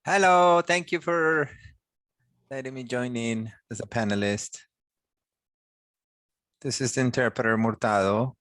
Hello, thank you for letting me join in as a panelist. This is the interpreter Murtado.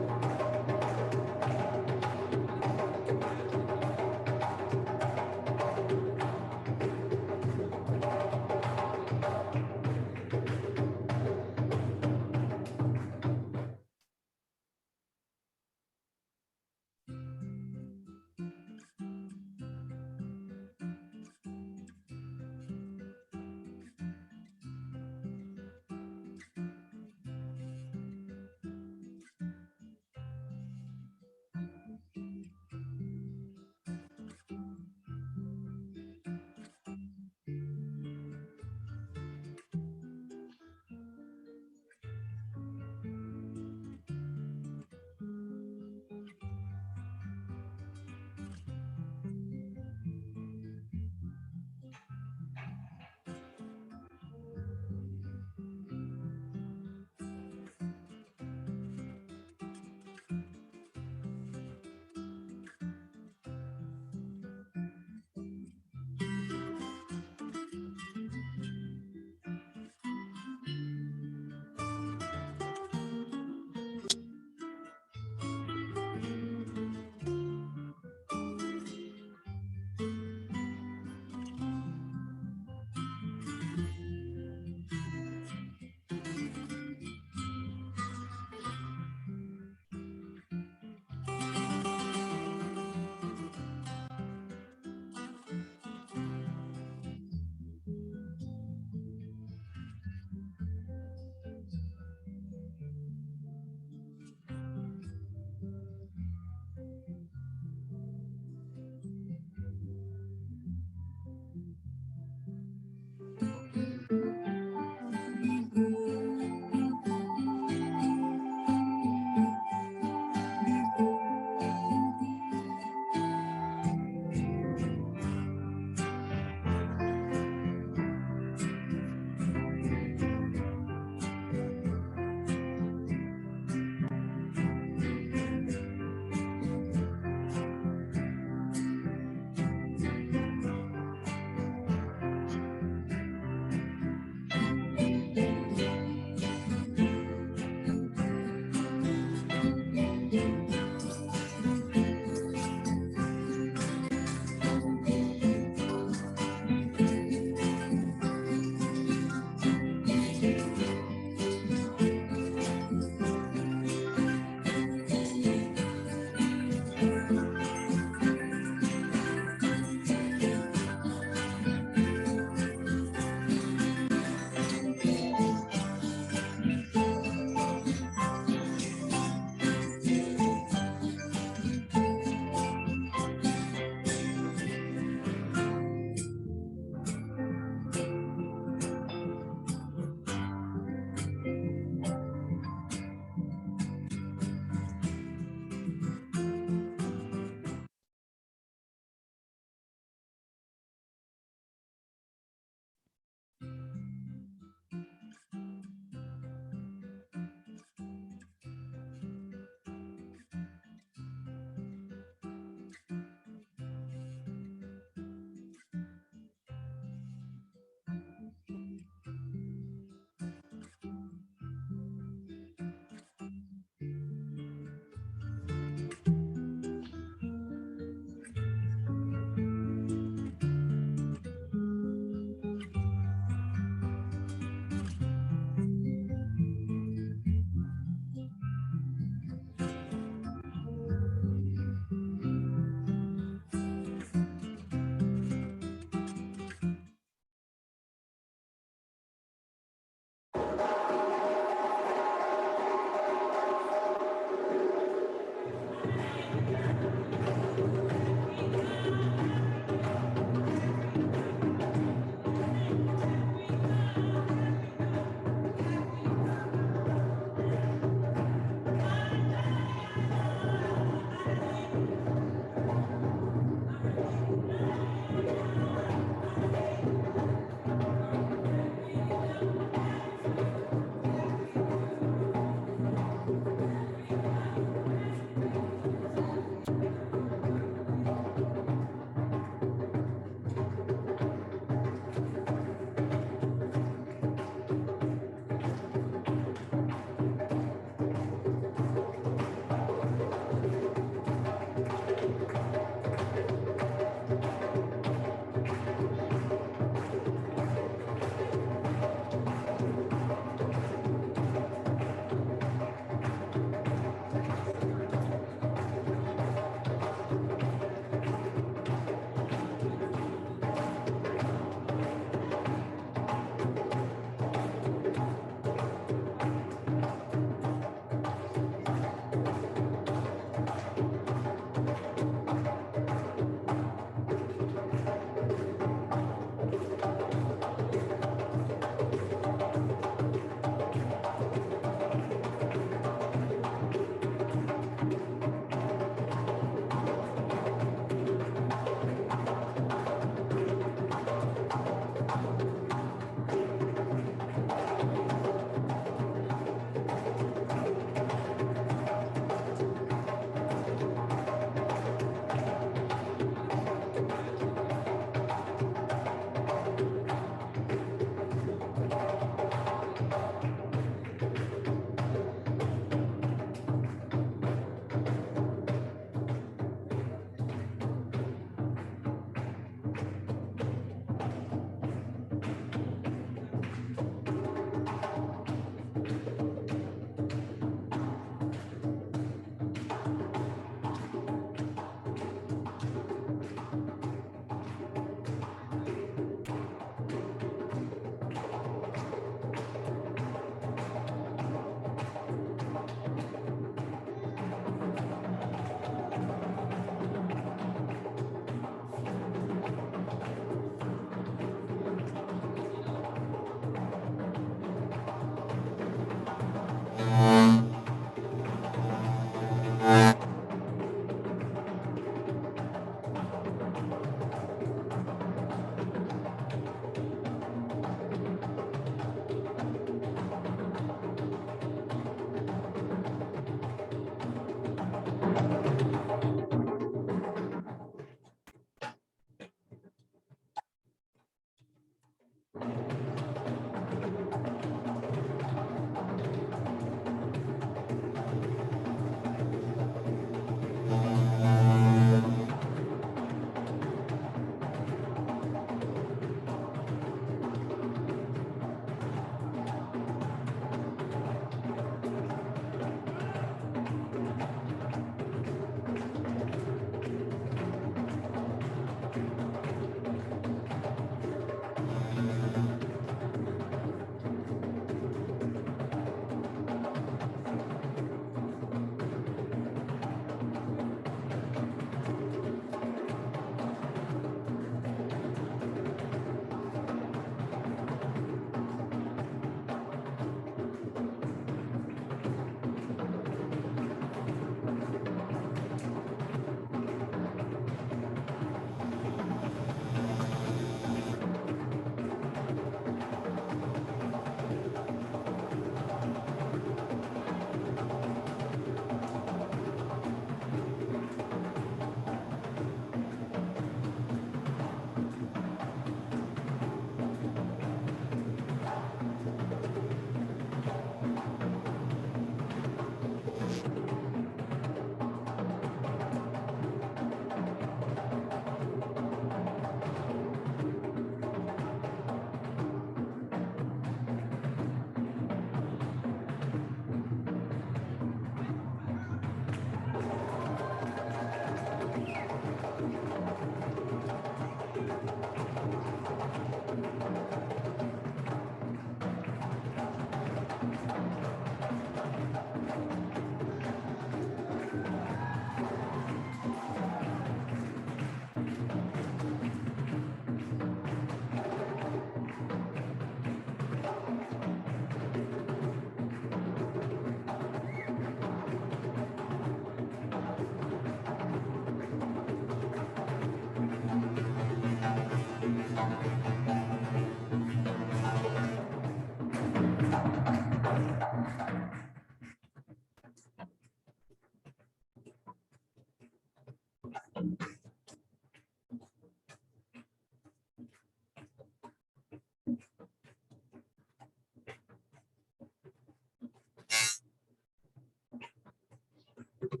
Here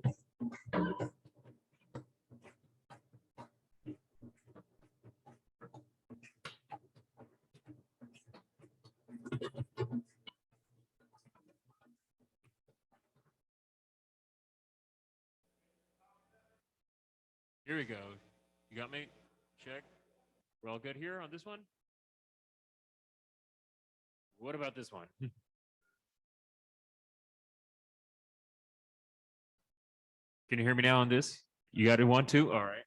we go. You got me? Check. We're all good here on this one? What about this one? Can you hear me now on this? You got it, 1, 2? All right.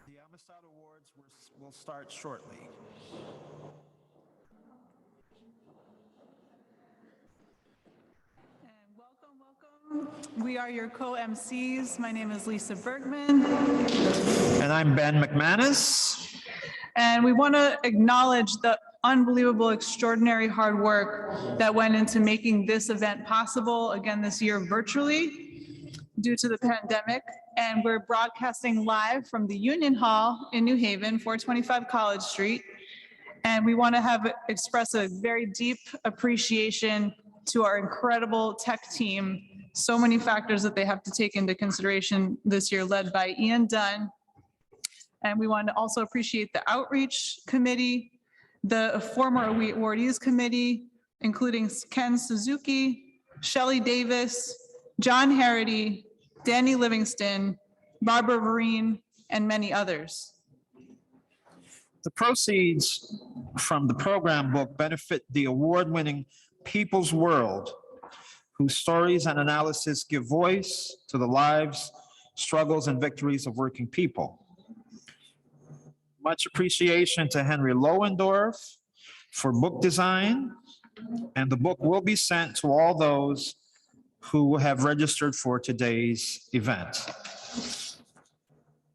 The Amistad Awards will start shortly. And welcome. We are your co-MCs. My name is Lisa Bergman. And I'm Ben McManus. And we want to acknowledge the unbelievable, extraordinary hard work that went into making this event possible, again, this year virtually due to the pandemic. And we're broadcasting live from the Union Hall in New Haven, 425 College Street. And we want to express a very deep appreciation to our incredible tech team. So many factors that they have to take into consideration this year, led by Ian Dunn. And we want to also appreciate the Outreach Committee, the former awardees committee, including Ken Suzuki, Shelley Davis, John Harity, Danny Livingston, Barbara Vereen, and many others. The proceeds from the program book benefit the award-winning People's World, whose stories and analysis give voice to the lives, struggles, and victories of working people. Much appreciation to Henry Lohendorf for book design, and the book will be sent to all those who have registered for today's event.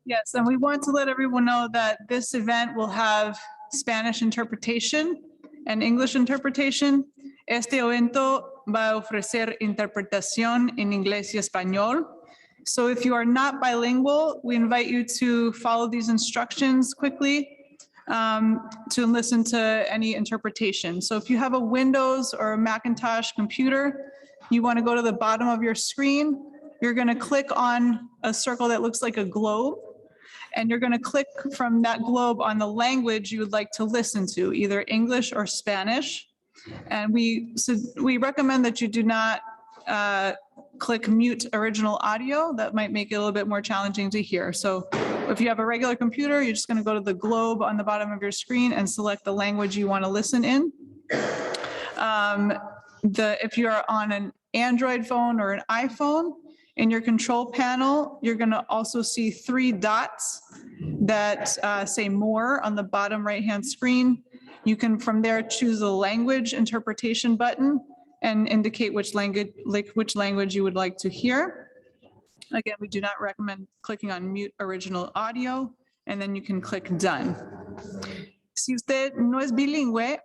Yes, and we want to let everyone know that this event will have Spanish interpretation and English interpretation. Este evento va a ofrecer interpretación en inglés y español. So if you are not bilingual, we invite you to follow these instructions quickly to listen to any interpretation. So if you have a Windows or a Macintosh computer, you want to go to the bottom of your screen. You're going to click on a circle that looks like a globe, and you're going to click from that globe on the language you would like to listen to, either English or Spanish. And we recommend that you do not click mute original audio. That might make it a little bit more challenging to hear. So if you have a regular computer, you're just going to go to the globe on the bottom of your screen and select the language you want to listen in. If you are on an Android phone or an iPhone, In your control panel, you're going to also see 3 dots that say more on the bottom right-hand screen. You can from there choose the language interpretation button and indicate which language you would like to hear. Again, we do not recommend clicking on mute original audio, and then you can click done. Si usted no es bilingüe,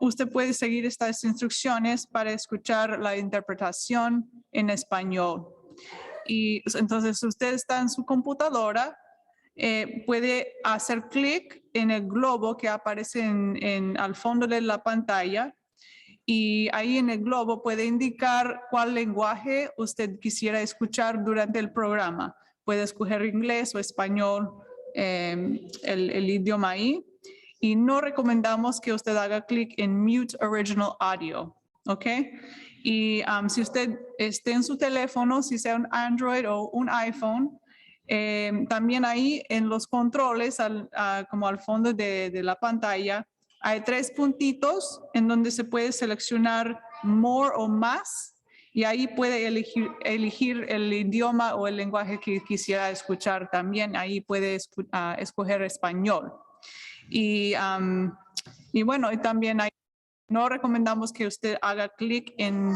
usted puede seguir estas instrucciones para escuchar la interpretación en español. Y entonces, si usted está en su computadora, puede hacer clic en el globo que aparece al fondo de la pantalla, y ahí en el globo puede indicar cuál lenguaje usted quisiera escuchar durante el programa. Puede escoger inglés o español, el idioma ahí. Y no recomendamos que usted haga clic en Mute Original Audio, ¿ok? Y si usted esté en su teléfono, si sea un Android o un iPhone, también ahí en los controles, como al fondo de la pantalla, hay 3 puntitos en donde se puede seleccionar More o Más, y ahí puede elegir el idioma o el lenguaje que quisiera escuchar también. Ahí puede escoger español. Y bueno, y también no recomendamos que usted haga clic en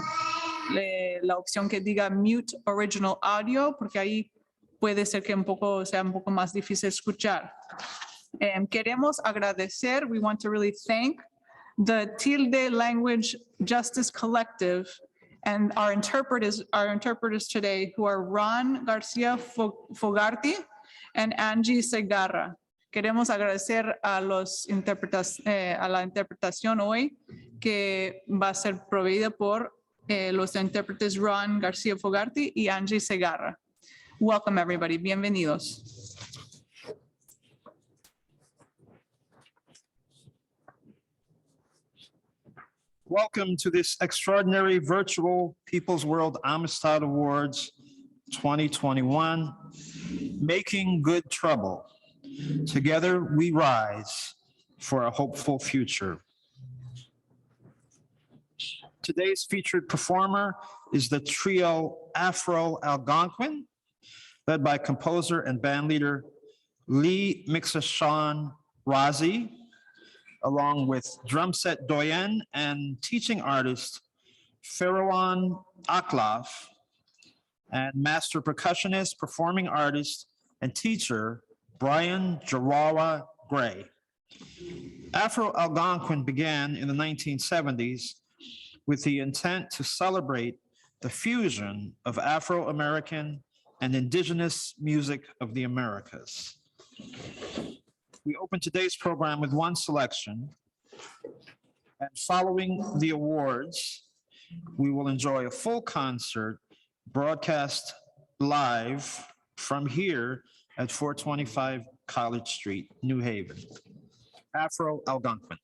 la opción que diga Mute Original Audio, porque ahí puede ser que sea un poco más difícil escuchar. Queremos agradecer, we want to really thank the Tilde Language Justice Collective and our interpreters today, who are Ron Garcia Fogarty and Angie Segarra. Queremos agradecer a la interpretación hoy, que va a ser proveída por los intérpretes Ron Garcia Fogarty y Angie Segarra. Welcome everybody, bienvenidos. Welcome to this extraordinary virtual People's World Amistad Awards 2021, Making Good Trouble. Together we rise for a hopeful future. Today's featured performer is the trio Afro Algonquin, led by composer and bandleader Lee Mixashawn Razi, along with drum set doyen and teaching artist Farwan Aklaf, and master percussionist, performing artist, and teacher Brian Jarawa Gray. Afro Algonquin began in the 1970s with the intent to celebrate the fusion of Afro-American and indigenous music of the Americas. We open today's program with one selection, and following the awards, we will enjoy a full concert broadcast live from here at 425 College Street, New Haven. Afro Algonquin.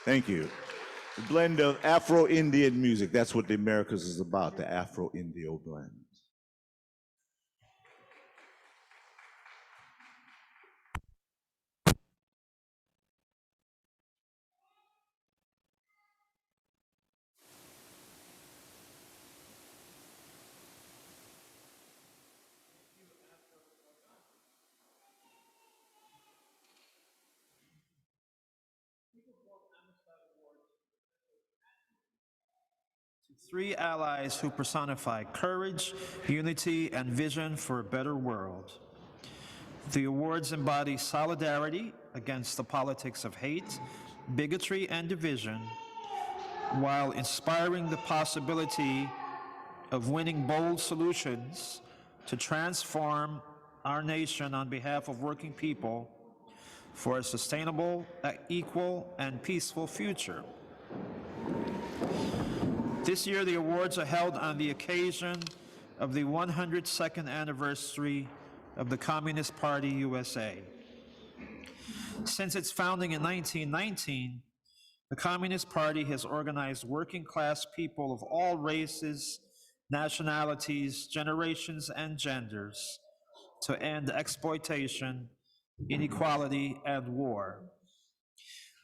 Thank you. The blend of Afro-Indian music. That's what the Americas is about, the Afro-Indio blend. Three allies who personify courage, unity, and vision for a better world. The awards embody solidarity against the politics of hate, bigotry, and division, while inspiring the possibility of winning bold solutions to transform our nation on behalf of working people for a sustainable, equal, and peaceful future. This year, the awards are held on the occasion of the 102nd anniversary of the Communist Party USA. Since its founding in 1919, the Communist Party has organized working class people of all races, nationalities, generations, and genders to end exploitation, inequality, and war.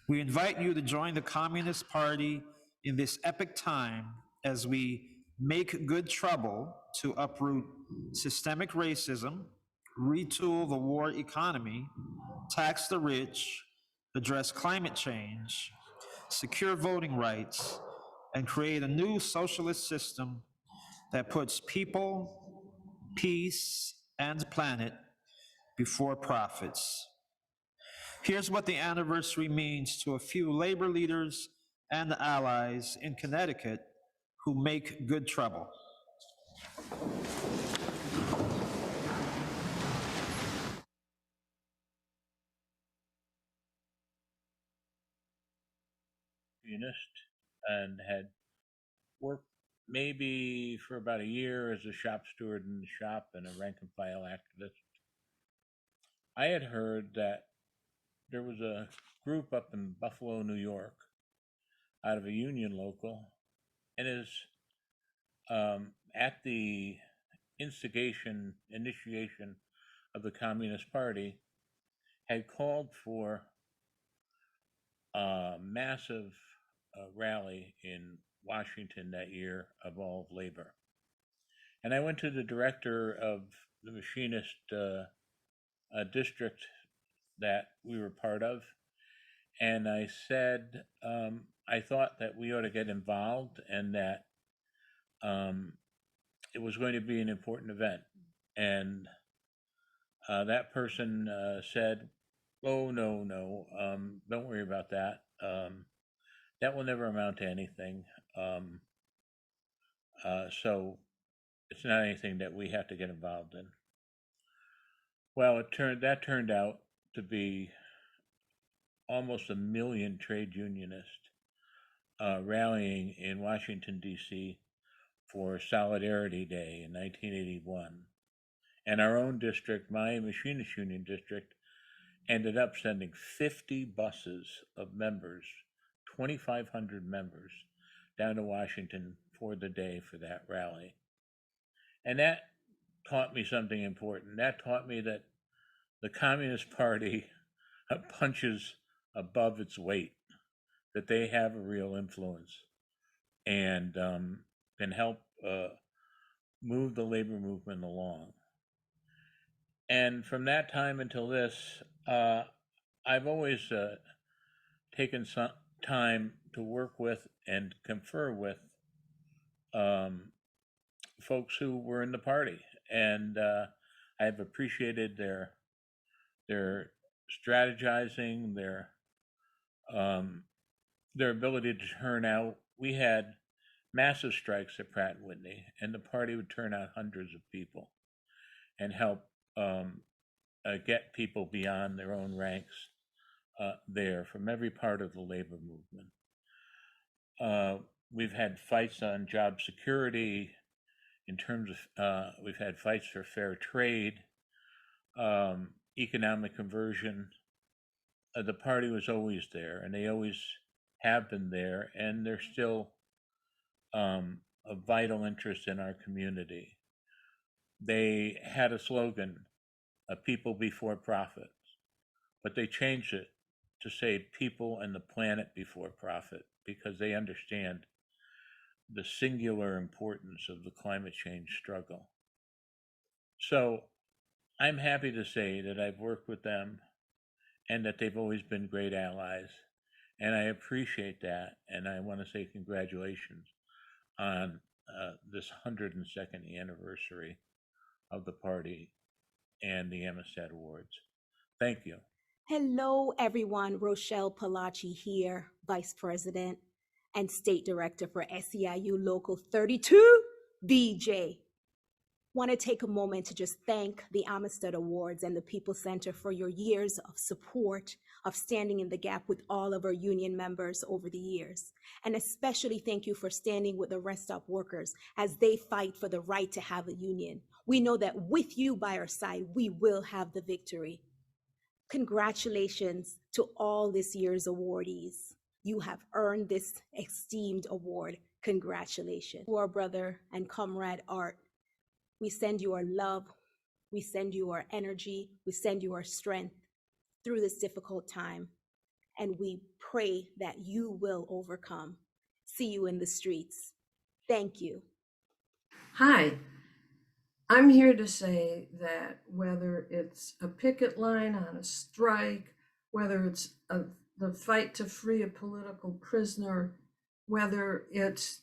We invite you to join the Communist Party in this epic time as we make good trouble to uproot systemic racism, retool the war economy, tax the rich, address climate change, secure voting rights, and create a new socialist system that puts people, peace, and planet before profits. Here's what the anniversary means to a few labor leaders and allies in Connecticut who make good trouble. And had worked maybe for about a year as a shop steward in the shop and a rank and file activist. I had heard that there was a group up in Buffalo, New York, out of a union local, and is at the initiation of the Communist Party, had called for a massive rally in Washington that year of all of labor. And I went to the director of the machinist district that we were part of, and I said I thought that we ought to get involved and that it was going to be an important event. And that person said, "Oh, no, don't worry about that. That will never amount to anything. So it's not anything that we have to get involved in." Well, that turned out to be almost 1 million trade unionists rallying in Washington, D.C. for Solidarity Day in 1981. And our own district, my machinist union district, ended up sending 50 buses of members, 2,500 members, down to Washington for the day for that rally. And that taught me something important. That taught me that the Communist Party punches above its weight, that they have a real influence and can help move the labor movement along. And from that time until this, I've always taken some time to work with and confer with folks who were in the party, and I've appreciated their strategizing, their ability to turn out. We had massive strikes at Pratt and Whitney, and the party would turn out hundreds of people and help get people beyond their own ranks there from every part of the labor movement. We've had fights on job security in terms of, we've had fights for fair trade, economic conversion. The party was always there, and they always have been there, and they're still a vital interest in our community. They had a slogan, "A people before profits," but they changed it to say "people and the planet before profit" because they understand the singular importance of the climate change struggle. So I'm happy to say that I've worked with them and that they've always been great allies. And I appreciate that. And I want to say congratulations on this 102nd anniversary of the party and the Amistad Awards. Thank you. Hello, everyone. Rochelle Palachi here, Vice President and State Director for SEIU Local 32, BJ. Want to take a moment to just thank the Amistad Awards and the People Center for your years of support, of standing in the gap with all of our union members over the years. And especially thank you for standing with the rest stop workers as they fight for the right to have a union. We know that with you by our side, we will have the victory. Congratulations to all this year's awardees. You have earned this esteemed award. Congratulations. To our brother and comrade Art, we send you our love, we send you our energy, we send you our strength through this difficult time, and we pray that you will overcome. See you in the streets. Thank you. Hi, I'm here to say that whether it's a picket line on a strike, whether it's the fight to free a political prisoner, whether it's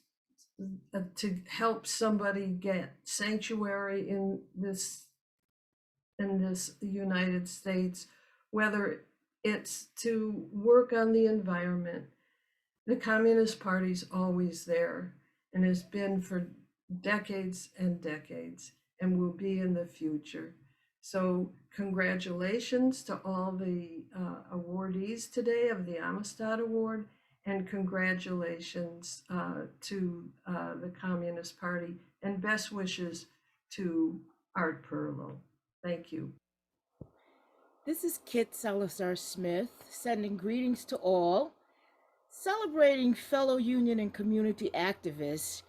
to help somebody get sanctuary in this United States, whether it's to work on the environment, the Communist Party's always there and has been for decades and decades and will be in the future. So congratulations to all the awardees today of the Amistad Award, and congratulations to the Communist Party, and best wishes to Art Perlow. Thank you. This is Kit Salazar Smith sending greetings to all. Celebrating fellow union and community activists,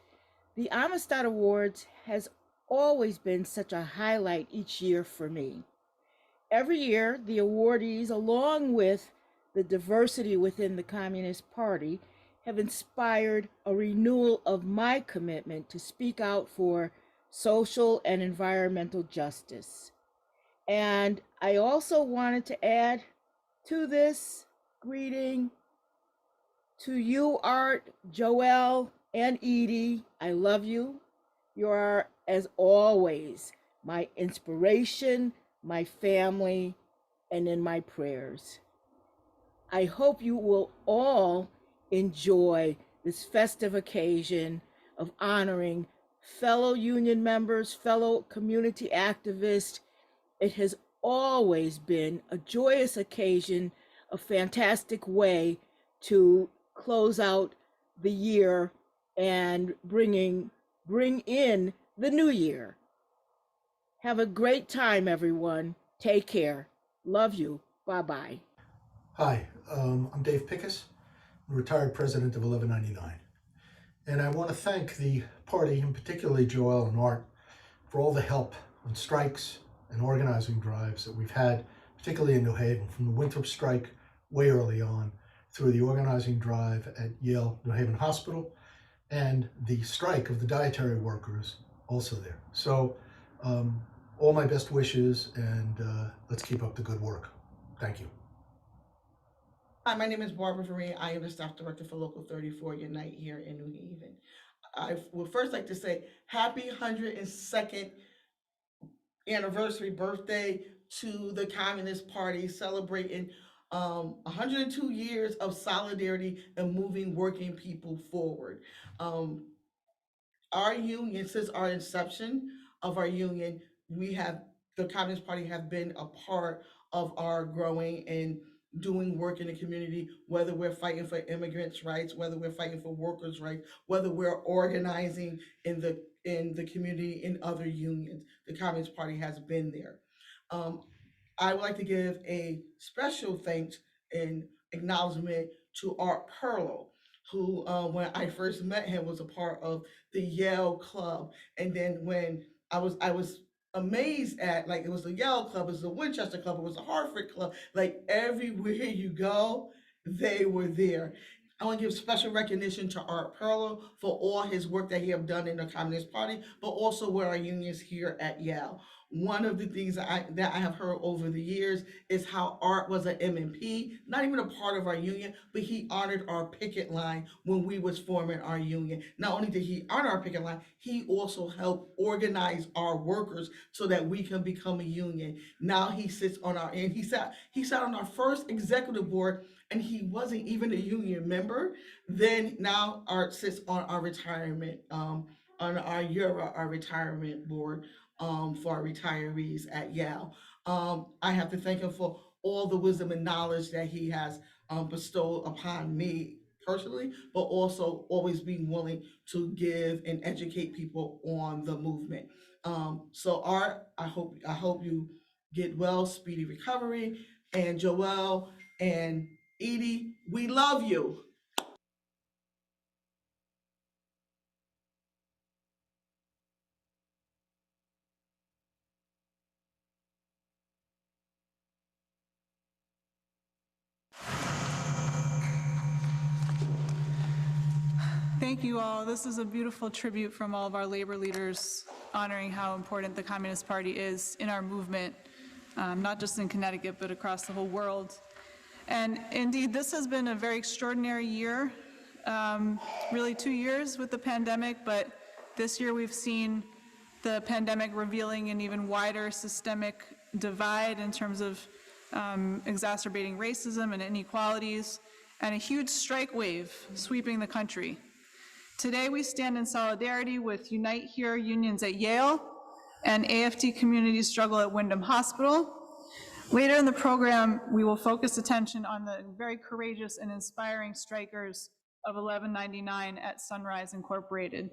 the Amistad Awards has always been such a highlight each year for me. Every year, the awardees, along with the diversity within the Communist Party, have inspired a renewal of my commitment to speak out for social and environmental justice. And I also wanted to add to this greeting to you, Art, Joelle, and Edie. I love you. You are, as always, my inspiration, my family, and in my prayers. I hope you will all enjoy this festive occasion of honoring fellow union members, fellow community activists. It has always been a joyous occasion, a fantastic way to close out the year and bring in the new year. Have a great time, everyone. Take care. Love you. Bye-bye. Hi, I'm Dave Pickus, retired president of 1199. And I want to thank the party, and particularly Joelle and Art, for all the help on strikes and organizing drives that we've had, particularly in New Haven, from the Winthrop strike way early on, through the organizing drive at Yale New Haven Hospital, and the strike of the dietary workers also there. So all my best wishes, and let's keep up the good work. Thank you. Hi, my name is Barbara Vereen. I am the staff director for Local 34 Unite here in New Haven. I would first like to say happy 102nd anniversary birthday to the Communist Party, celebrating 102 years of solidarity and moving working people forward. Our union, since our inception of our union, the Communist Party have been a part of our growing and doing work in the community, whether we're fighting for immigrants' rights, whether we're fighting for workers' rights, whether we're organizing in the community in other unions. The Communist Party has been there. I would like to give a special thanks and acknowledgement to Art Perlow, who, when I first met him, was a part of the Yale Club. And then when I was amazed at, like, it was the Yale Club, it was the Winchester Club, it was the Hartford Club, like everywhere you go, they were there. I want to give special recognition to Art Perlow for all his work that he have done in the Communist Party, but also with our unions here at Yale. One of the things that I have heard over the years is how Art was an MMP, not even a part of our union, but he honored our picket line when we was forming our union. Not only did he honor our picket line, he also helped organize our workers so that we can become a union. Now he sits on our, and he sat on our first executive board, and he wasn't even a union member. Then now Art sits on our retirement, on our retirement board, for our retirees at Yale. I have to thank him for all the wisdom and knowledge that he has bestowed upon me personally, but also always being willing to give and educate people on the movement. So Art, I hope you get well, speedy recovery, and Joelle and Edie, we love you. Thank you all. This is a beautiful tribute from all of our labor leaders honoring how important the Communist Party is in our movement, not just in Connecticut, but across the whole world. And indeed, this has been a very extraordinary year, really 2 years with the pandemic, but this year we've seen the pandemic revealing an even wider systemic divide in terms of exacerbating racism and inequalities, and a huge strike wave sweeping the country. Today, we stand in solidarity with Unite Here unions at Yale and AFT community struggle at Wyndham Hospital. Later in the program, we will focus attention on the very courageous and inspiring strikers of 1199 at Sunrise Incorporated.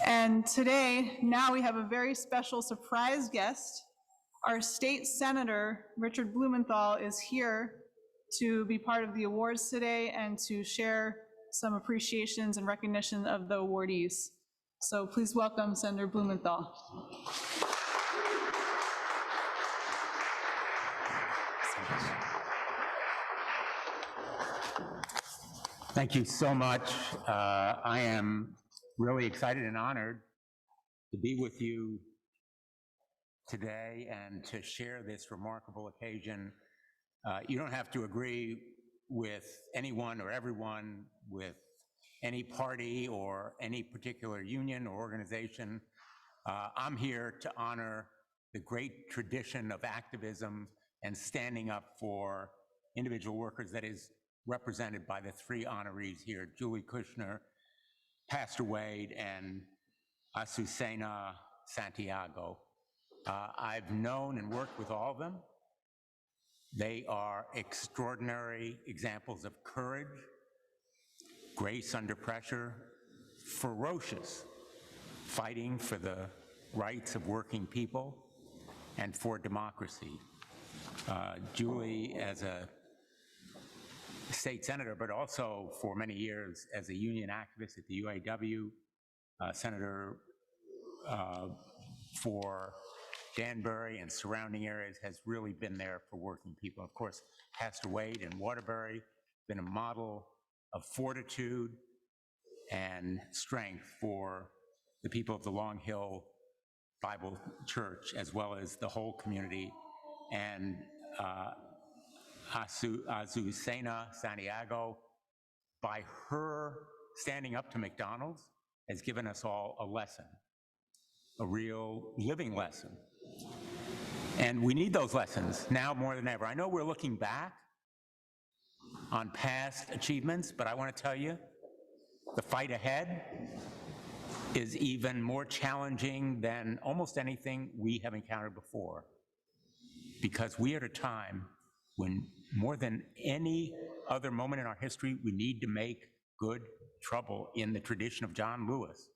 And today, now we have a very special surprise guest. Our state senator, Richard Blumenthal, is here to be part of the awards today and to share some appreciations and recognition of the awardees. So please welcome Senator Blumenthal. Thank you so much. I am really excited and honored to be with you today and to share this remarkable occasion. You don't have to agree with anyone or everyone, with any party or any particular union or organization. I'm here to honor the great tradition of activism and standing up for individual workers that is represented by the three honorees here, Julie Kushner, Pastor Wade, and Azucena Santiago. I've known and worked with all of them. They are extraordinary examples of courage, grace under pressure, ferocious fighting for the rights of working people and for democracy. Julie, as a state senator, but also for many years as a union activist at the UAW, senator for Danbury and surrounding areas, has really been there for working people. Of course, Pastor Wade in Waterbury, been a model of fortitude and strength for the people of the Long Hill Bible Church, as well as the whole community. And Azucena Santiago, by her standing up to McDonald's, has given us all a lesson, a real living lesson. And we need those lessons now more than ever. I know we're looking back on past achievements, but I want to tell you, the fight ahead is even more challenging than almost anything we have encountered before, because we are at a time when, more than any other moment in our history, we need to make good trouble in the tradition of John Lewis.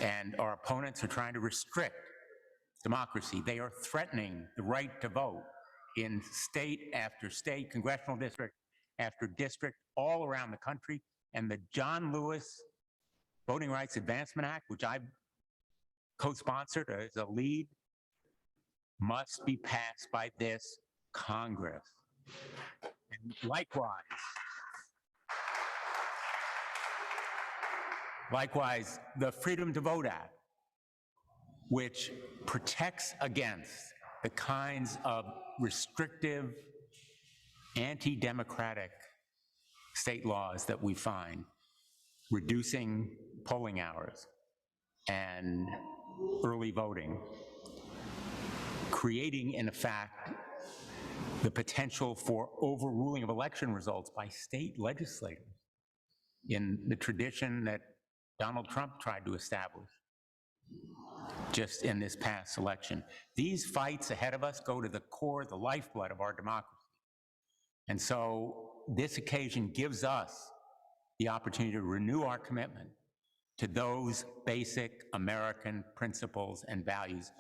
And our opponents are trying to restrict democracy. They are threatening the right to vote in state after state, congressional district after district all around the country. And the John Lewis Voting Rights Advancement Act, which I co-sponsored as a lead, must be passed by this Congress. And likewise, the Freedom to Vote Act, which protects against the kinds of restrictive, anti-democratic state laws that we find, reducing polling hours and early voting, creating, in effect, the potential for overruling of election results by state legislators in the tradition that Donald Trump tried to establish just in this past election. These fights ahead of us go to the core, the lifeblood of our democracy. And so this occasion gives us the opportunity to renew our commitment to those basic American principles and values.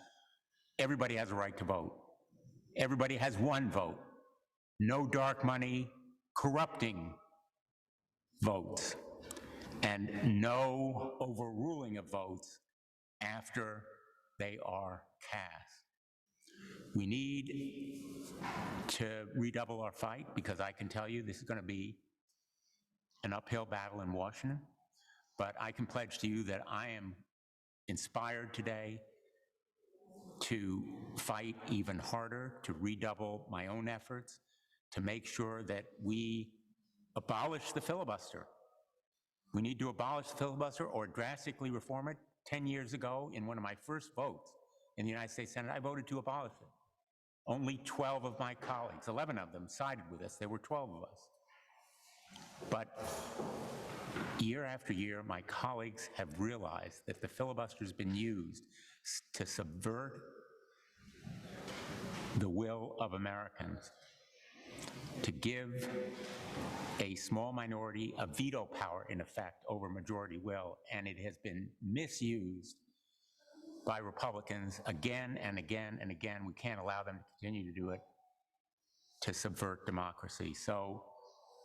Everybody has a right to vote. Everybody has one vote. No dark money corrupting votes, and no overruling of votes after they are cast. We need to redouble our fight, because I can tell you this is going to be an uphill battle in Washington, but I can pledge to you that I am inspired today to fight even harder, to redouble my own efforts, to make sure that we abolish the filibuster. We need to abolish the filibuster or drastically reform it. 10 years ago, in one of my first votes in the United States Senate, I voted to abolish it. Only 12 of my colleagues, 11 of them, sided with us. There were 12 of us. But year after year, my colleagues have realized that the filibuster has been used to subvert the will of Americans, to give a small minority a veto power, in effect, over majority will, and it has been misused by Republicans again and again and again. We can't allow them to continue to do it, to subvert democracy. So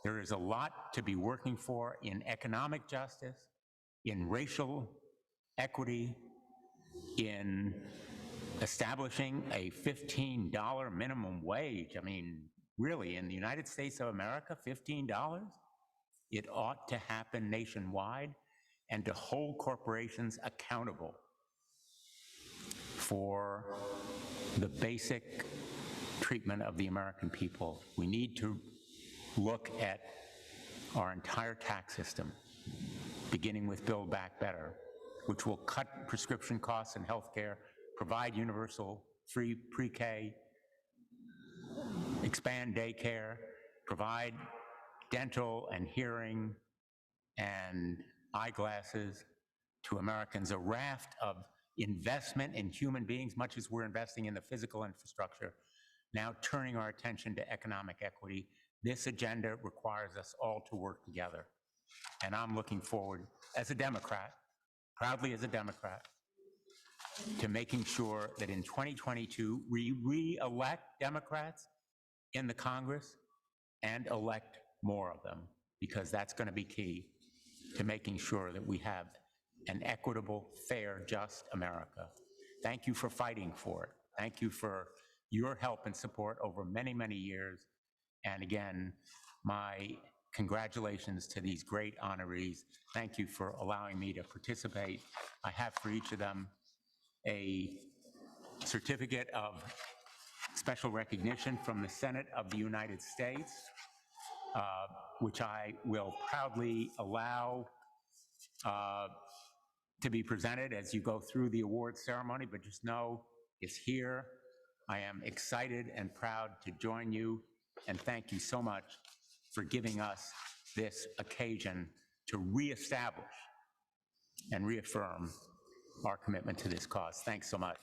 there is a lot to be working for in economic justice, in racial equity, in establishing a $15 minimum wage. I mean, really, in the United States of America, $15? It ought to happen nationwide, and to hold corporations accountable for the basic treatment of the American people. We need to look at our entire tax system, beginning with Build Back Better, which will cut prescription costs in healthcare, provide universal free pre-K, expand daycare, provide dental and hearing and eyeglasses to Americans, a raft of investment in human beings, much as we're investing in the physical infrastructure, now turning our attention to economic equity. This agenda requires us all to work together. And I'm looking forward, as a Democrat, proudly as a Democrat, to making sure that in 2022, we re-elect Democrats in the Congress and elect more of them, because that's going to be key to making sure that we have an equitable, fair, just America. Thank you for fighting for it. Thank you for your help and support over many, many years. And again, my congratulations to these great honorees. Thank you for allowing me to participate. I have for each of them a certificate of special recognition from the Senate of the United States, which I will proudly allow to be presented as you go through the award ceremony, but just know it's here. I am excited and proud to join you, and thank you so much for giving us this occasion to reestablish and reaffirm our commitment to this cause. Thanks so much.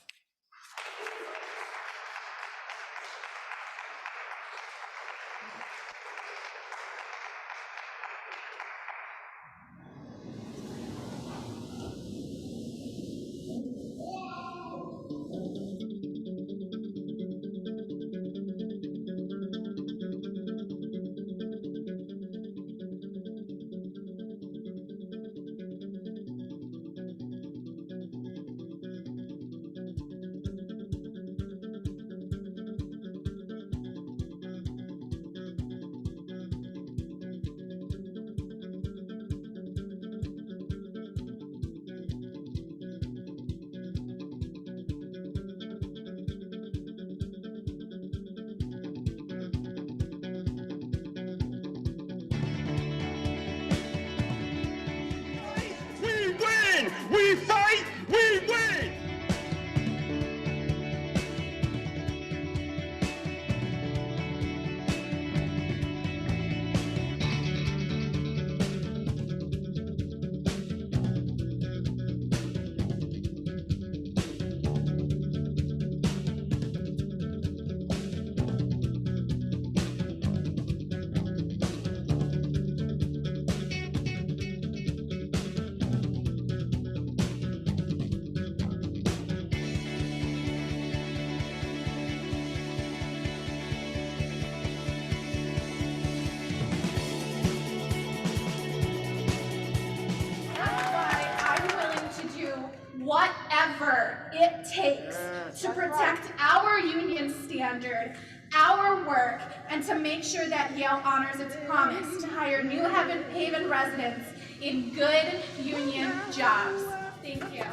takes to protect our union standard, our work, and to make sure that Yale honors its promise to hire New Haven residents in good union jobs. Thank you.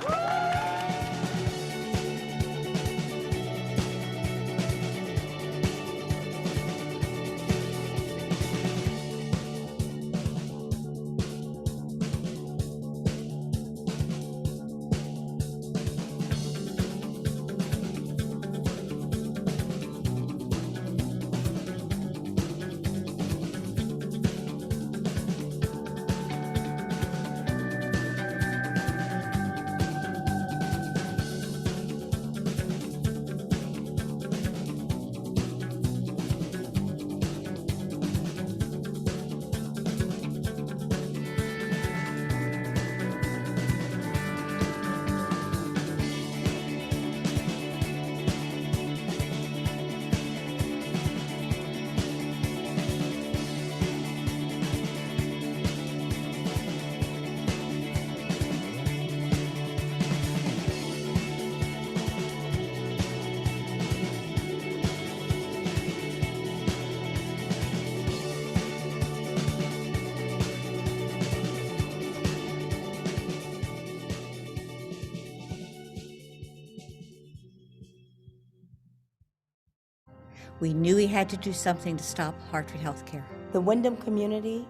We knew we had to do something to stop Hartford Healthcare. The Wyndham community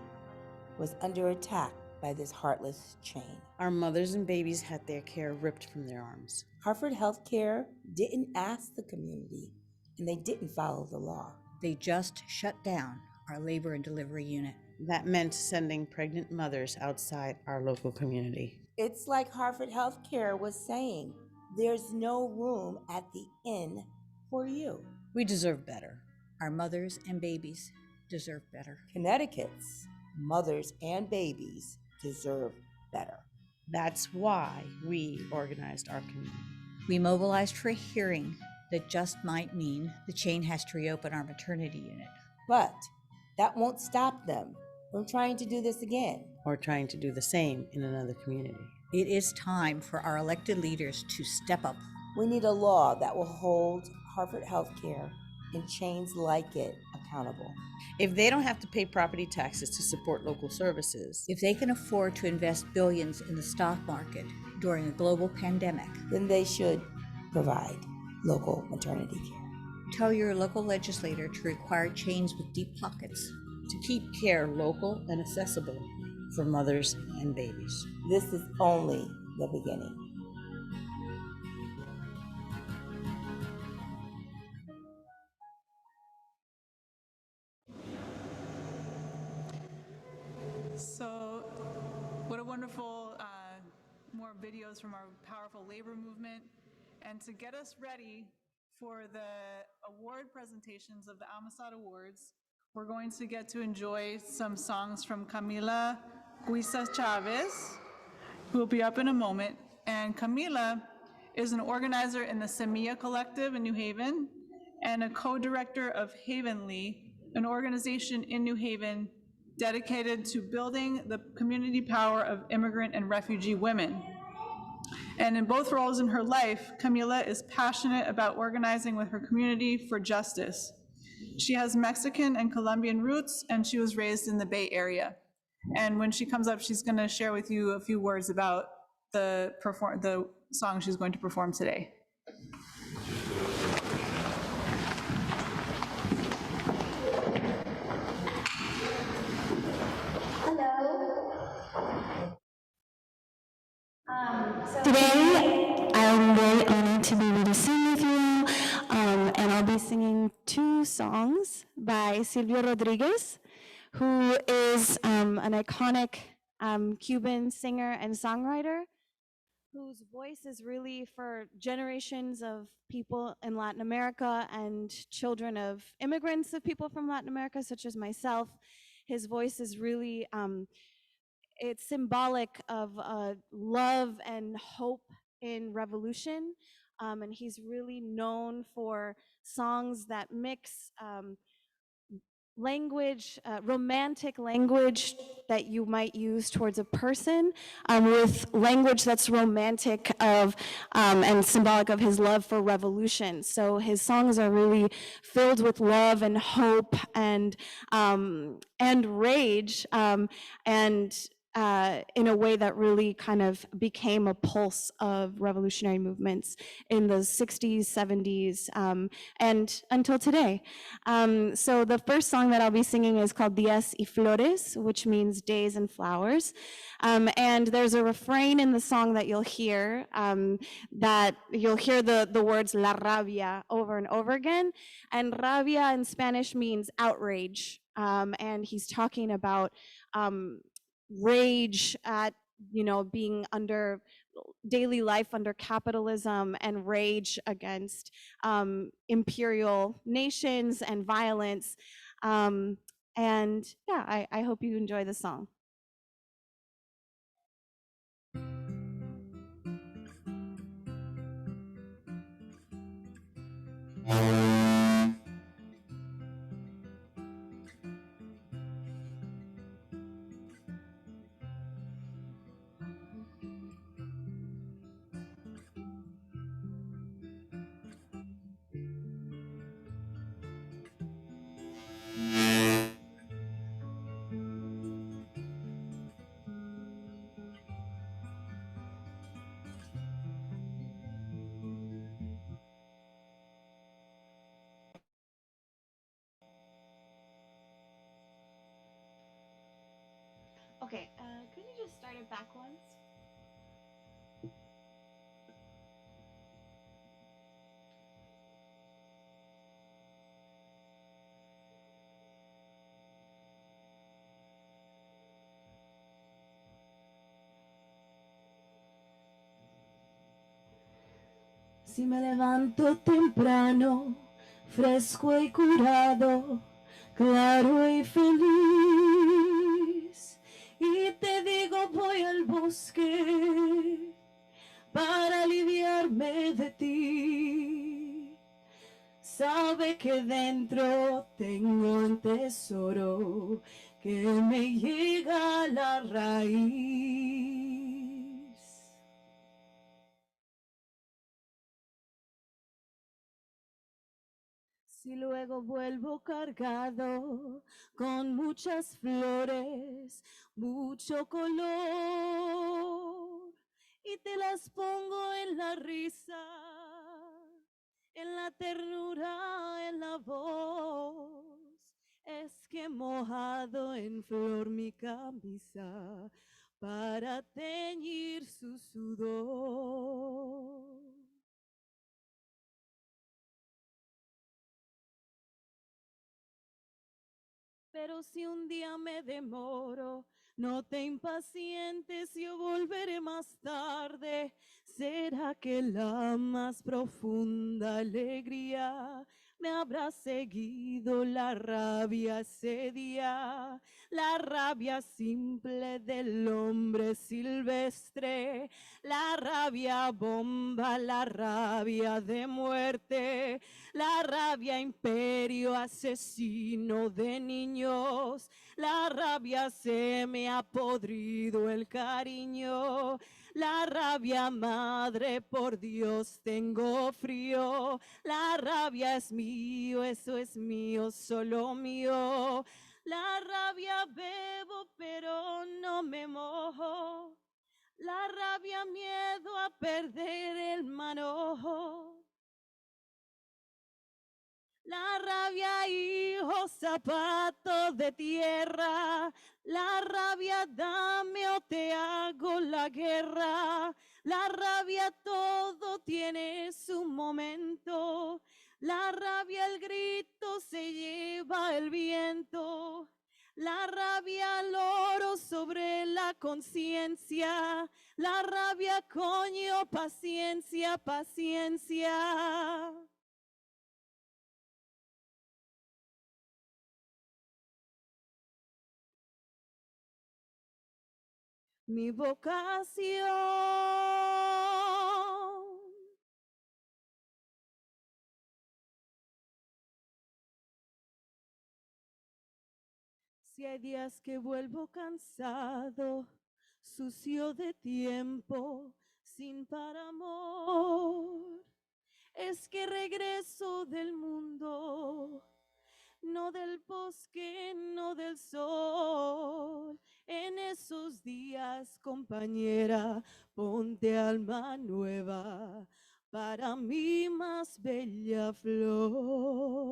was under attack by this heartless chain. Our mothers and babies had their care ripped from their arms. Hartford Healthcare didn't ask the community, and they didn't follow the law. They just shut down our labor and delivery unit. That meant sending pregnant mothers outside our local community. It's like Hartford Healthcare was saying, there's no room at the inn for you. We deserve better. Our mothers and babies deserve better. Connecticut's mothers and babies deserve better. That's why we organized our community. We mobilized for a hearing that just might mean the chain has to reopen our maternity unit. But that won't stop them from trying to do this again. Or trying to do the same in another community. It is time for our elected leaders to step up. We need a law that will hold Hartford Healthcare and chains like it accountable. If they don't have to pay property taxes to support local services, if they can afford to invest billions in the stock market during a global pandemic, then they should provide local maternity care. Tell your local legislator to require chains with deep pockets to keep care local and accessible for mothers and babies. This is only the beginning. So, what a wonderful more videos from our powerful labor movement. And to get us ready for the award presentations of the Amistad Awards, we're going to get to enjoy some songs from Camila Guisa Chavez, who will be up in a moment. And Camila is an organizer in the Semilla Collective in New Haven and a co-director of Havenly, an organization in New Haven dedicated to building the community power of immigrant and refugee women. And in both roles in her life, Camila is passionate about organizing with her community for justice. She has Mexican and Colombian roots, and she was raised in the Bay Area. And when she comes up, she's going to share with you a few words about the song she's going to perform today. Today, I'm very honored to be able to sing with you, and I'll be singing two songs by Silvio Rodriguez, who is an iconic Cuban singer and songwriter, whose voice is really for generations of people in Latin America and children of immigrants of people from Latin America, such as myself. His voice is really it's symbolic of love and hope in revolution. And he's really known for songs that mix language, romantic language that you might use towards a person, with language that's romantic of and symbolic of his love for revolution. So his songs are really filled with love and hope and rage, and in a way that really kind of became a pulse of revolutionary movements in the 60s, 70s, and until today. So the first song that I'll be singing is called Días y Flores, which means days and flowers. And there's a refrain in the song that you'll hear, that you'll hear the words la rabia over and over again. And rabia in Spanish means outrage. And he's talking about rage at, being under daily life under capitalism, and rage against imperial nations and violence. And yeah, I hope you enjoy the song. Okay, could you just start it back once? Si me levanto temprano, fresco y curado, claro y feliz, y te digo voy al bosque para aliviarme de ti. Sabe que dentro tengo un tesoro que me llega a la raíz. Si luego vuelvo cargado con muchas flores, mucho color, y te las pongo en la risa, en la ternura, en la voz, es que he mojado en flor mi camisa para teñir su sudor. Pero si un día me demoro, no te impacientes, yo volveré más tarde. ¿Será que la más profunda alegría me habrá seguido la rabia ese día? La rabia simple del hombre silvestre, la rabia bomba, la rabia de muerte, la rabia imperio asesino de niños, la rabia se me ha podrido el cariño, la rabia madre, por Dios tengo frío, la rabia es mío, eso es mío, solo mío, la rabia bebo pero no me mojo, la rabia miedo a perder el manojo. La rabia, hijo, zapato de tierra, la rabia, dame o te hago la guerra, la rabia, todo tiene su momento, la rabia, el grito se lleva el viento, la rabia, loro sobre la conciencia, la rabia, coño, paciencia, paciencia. Mi vocación Si hay días que vuelvo cansado, sucio de tiempo, sin par amor, es que regreso del mundo, no del bosque, no del sol. En esos días, compañera, ponte alma nueva para mi más bella flor.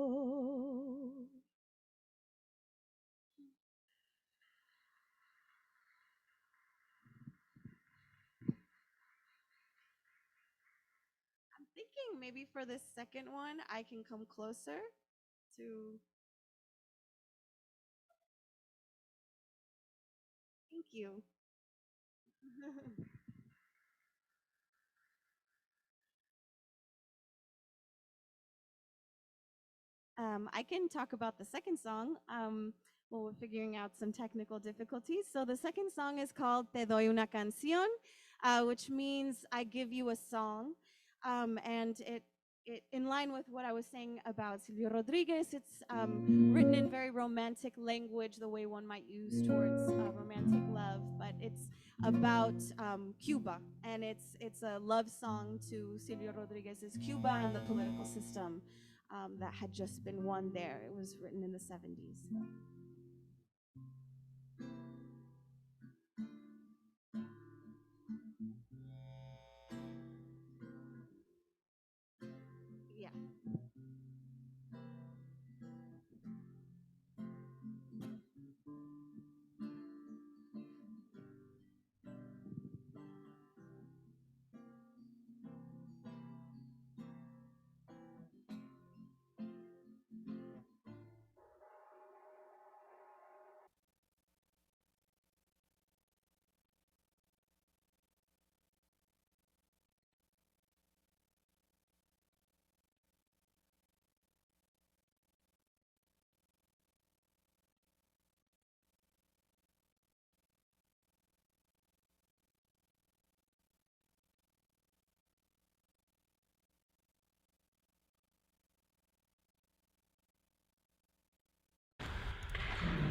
I'm thinking maybe for the second one, I can come closer to. Thank you. I can talk about the second song while we're figuring out some technical difficulties. So the second song is called Te doy una canción, which means I give you a song. And it, in line with what I was saying about Silvio Rodriguez, it's written in very romantic language, the way one might use towards romantic love, but it's about Cuba, and it's a love song to Silvio Rodriguez's Cuba and the political system that had just been won there. It was written in the 70s. Yeah.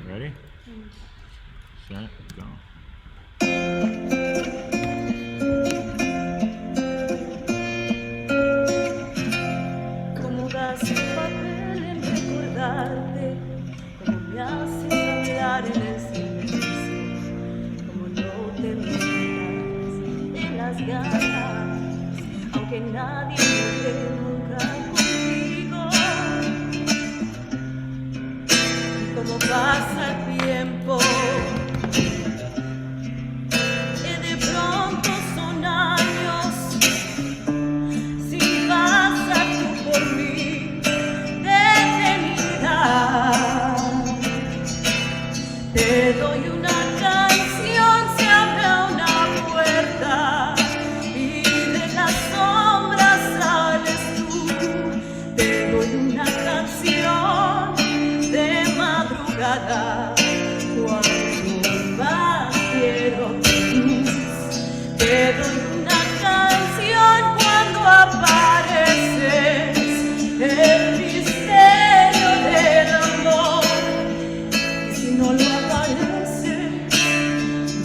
Ready? Set, go. Cómo das un papel en recordarte, cómo me haces hablar en el silencio, cómo no te me quitas de las ganas, aunque nadie me ve nunca contigo. Y cómo pasa el tiempo, y de pronto son años. Si pasa tú por mí, detenida, te doy una canción, se abre una puerta y de las sombras sales tú. Te doy una canción de madrugada, cuando más quiero tu luz. Te doy una canción cuando apareces, el misterio del amor. Y si no lo apareces,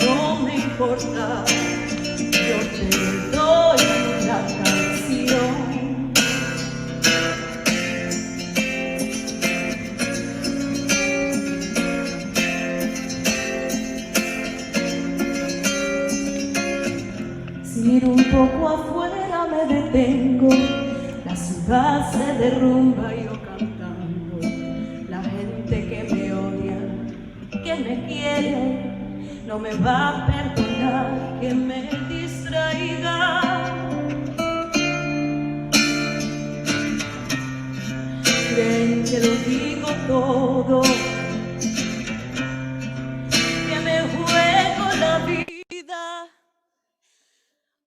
no me importa, yo te doy una canción. Si miro un poco afuera me detengo, la ciudad se derrumba y yo cantando, la gente que me odia, que me quiere, no me va a perdonar que me distraiga. Creen que lo digo todo, que me juego la vida,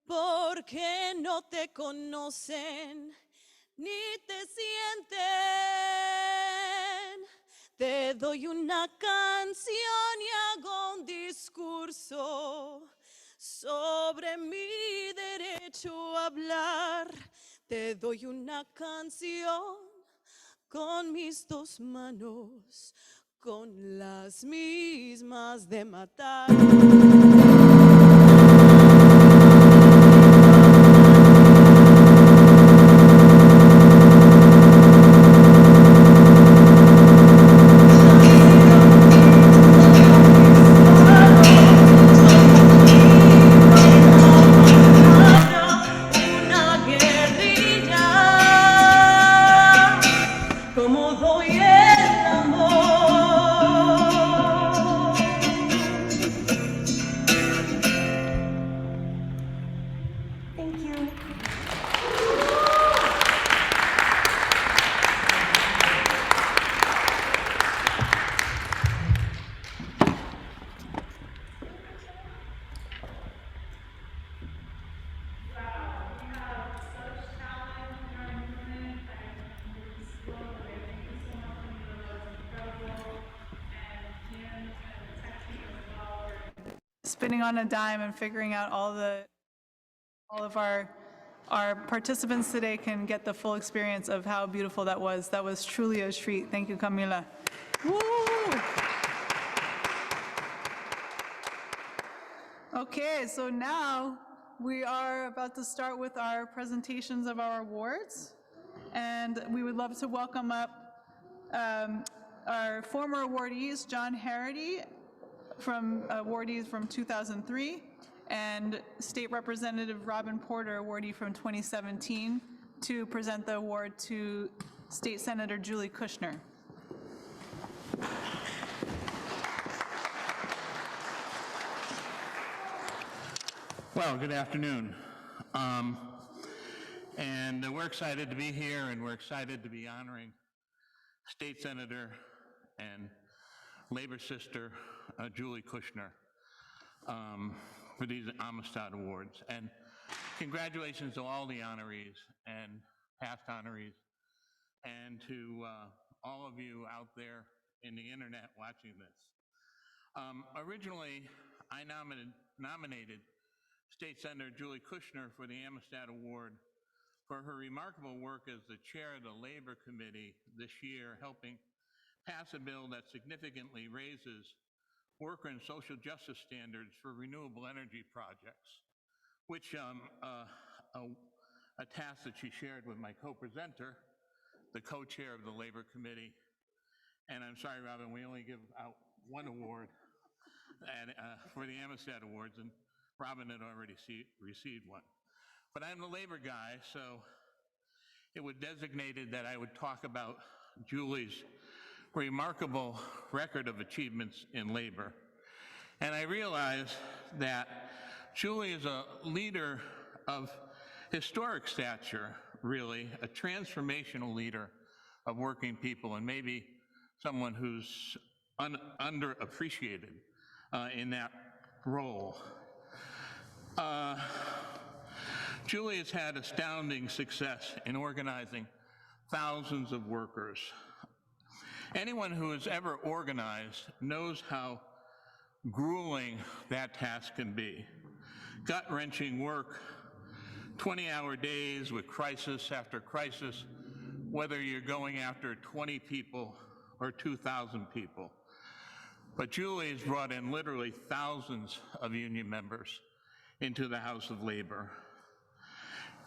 porque no te conocen ni te sienten. Te doy una canción y hago un discurso sobre mi derecho a hablar. Te doy una canción con mis dos manos, con las mismas de matar. Una guerrilla, como doy el amor. Thank you. Spinning on a dime and figuring out all of our participants today can get the full experience of how beautiful that was. That was truly a treat. Thank you, Camila. Woo! Okay, so now we are about to start with our presentations of our awards, and we would love to welcome up our former awardees, John Harity, from awardees from 2003, and State Representative Robin Porter, awardee from 2017, to present the award to State Senator Julie Kushner. Well, good afternoon. And we're excited to be here, and we're excited to be honoring State Senator and Labor sister Julie Kushner for these Amistad Awards. And congratulations to all the honorees and past honorees, and to all of you out there in the internet watching this. Originally, I nominated State Senator Julie Kushner for the Amistad Award for her remarkable work as the chair of the Labor Committee this year, helping pass a bill that significantly raises worker and social justice standards for renewable energy projects, which a task that she shared with my co-presenter, the co-chair of the Labor Committee. And I'm sorry, Robin, we only give out one award for the Amistad Awards, and Robin had already received one. But I'm the labor guy, so it was designated that I would talk about Julie's remarkable record of achievements in labor. And I realized that Julie is a leader of historic stature, really, a transformational leader of working people, and maybe someone who's underappreciated in that role. Julie has had astounding success in organizing thousands of workers. Anyone who has ever organized knows how grueling that task can be. Gut-wrenching work, 20-hour days with crisis after crisis, whether you're going after 20 people or 2,000 people. But Julie has brought in literally thousands of union members into the House of Labor.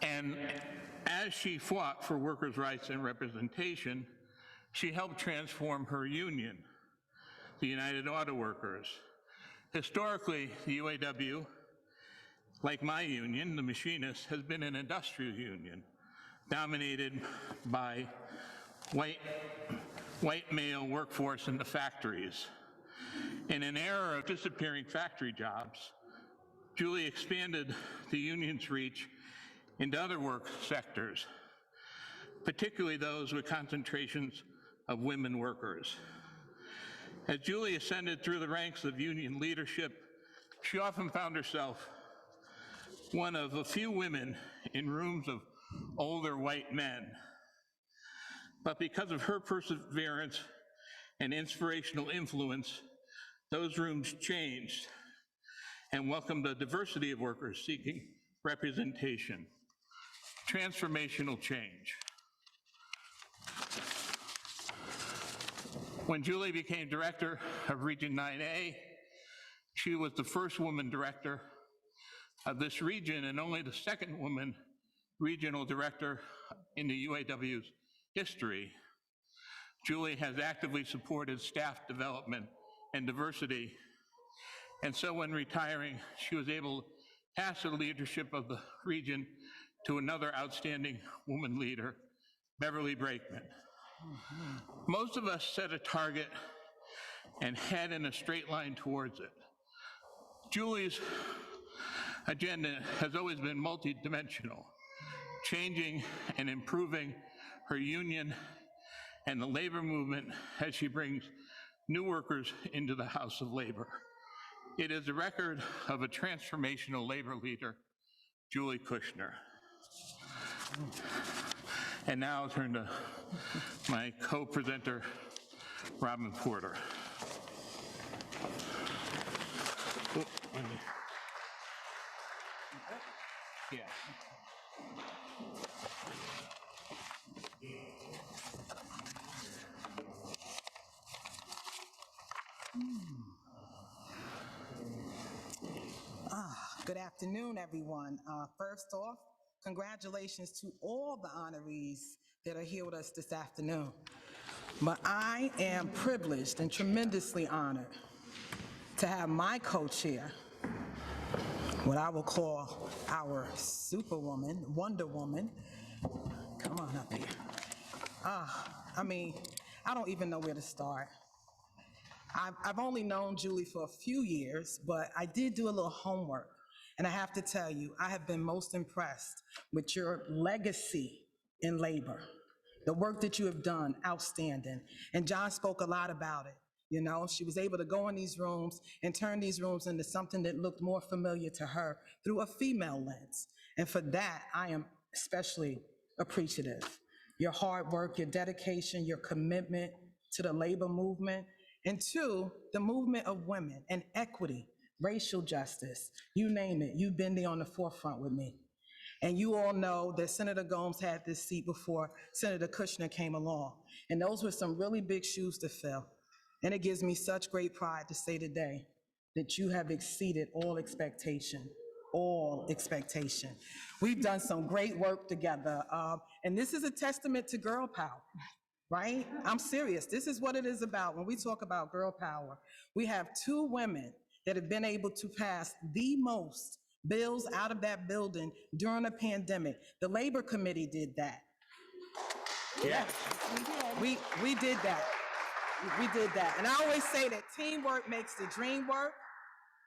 And as she fought for workers' rights and representation, she helped transform her union, the United Auto Workers. Historically, the UAW, like my union, the Machinists, has been an industrial union dominated by white male workforce in the factories. In an era of disappearing factory jobs, Julie expanded the union's reach into other work sectors, particularly those with concentrations of women workers. As Julie ascended through the ranks of union leadership, she often found herself one of a few women in rooms of older white men. But because of her perseverance and inspirational influence, those rooms changed and welcomed a diversity of workers seeking representation. Transformational change. When Julie became director of Region 9A, she was the first woman director of this region and only the second woman regional director in the UAW's history. Julie has actively supported staff development and diversity, and so when retiring, she was able to pass the leadership of the region to another outstanding woman leader, Beverly Brakeman. Most of us set a target and head in a straight line towards it. Julie's agenda has always been multidimensional, changing and improving her union and the labor movement as she brings new workers into the House of Labor. It is a record of a transformational labor leader, Julie Kushner. And now I'll turn to my co-presenter, Robin Porter. Yeah. Good afternoon, everyone. First off, congratulations to all the honorees that are here with us this afternoon. But I am privileged and tremendously honored to have my co-chair, what I will call our superwoman, Wonder Woman. Come on up here. I don't even know where to start. I've only known Julie for a few years, but I did do a little homework. And I have to tell you, I have been most impressed with your legacy in labor. The work that you have done, outstanding. And John spoke a lot about it. You know, she was able to go in these rooms and turn these rooms into something that looked more familiar to her through a female lens. And for that, I am especially appreciative. Your hard work, your dedication, your commitment to the labor movement, and two, the movement of women and equity, racial justice, you name it, you've been there on the forefront with me. And you all know that Senator Gomes had this seat before Senator Kushner came along. And those were some really big shoes to fill. And it gives me such great pride to say today that you have exceeded all expectation, all expectation. We've done some great work together. And this is a testament to girl power. Right? I'm serious. This is what it is about. When we talk about girl power, we have two women that have been able to pass the most bills out of that building during a pandemic. The Labor Committee did that. Yeah. We did that. We did that. And I always say that teamwork makes the dream work.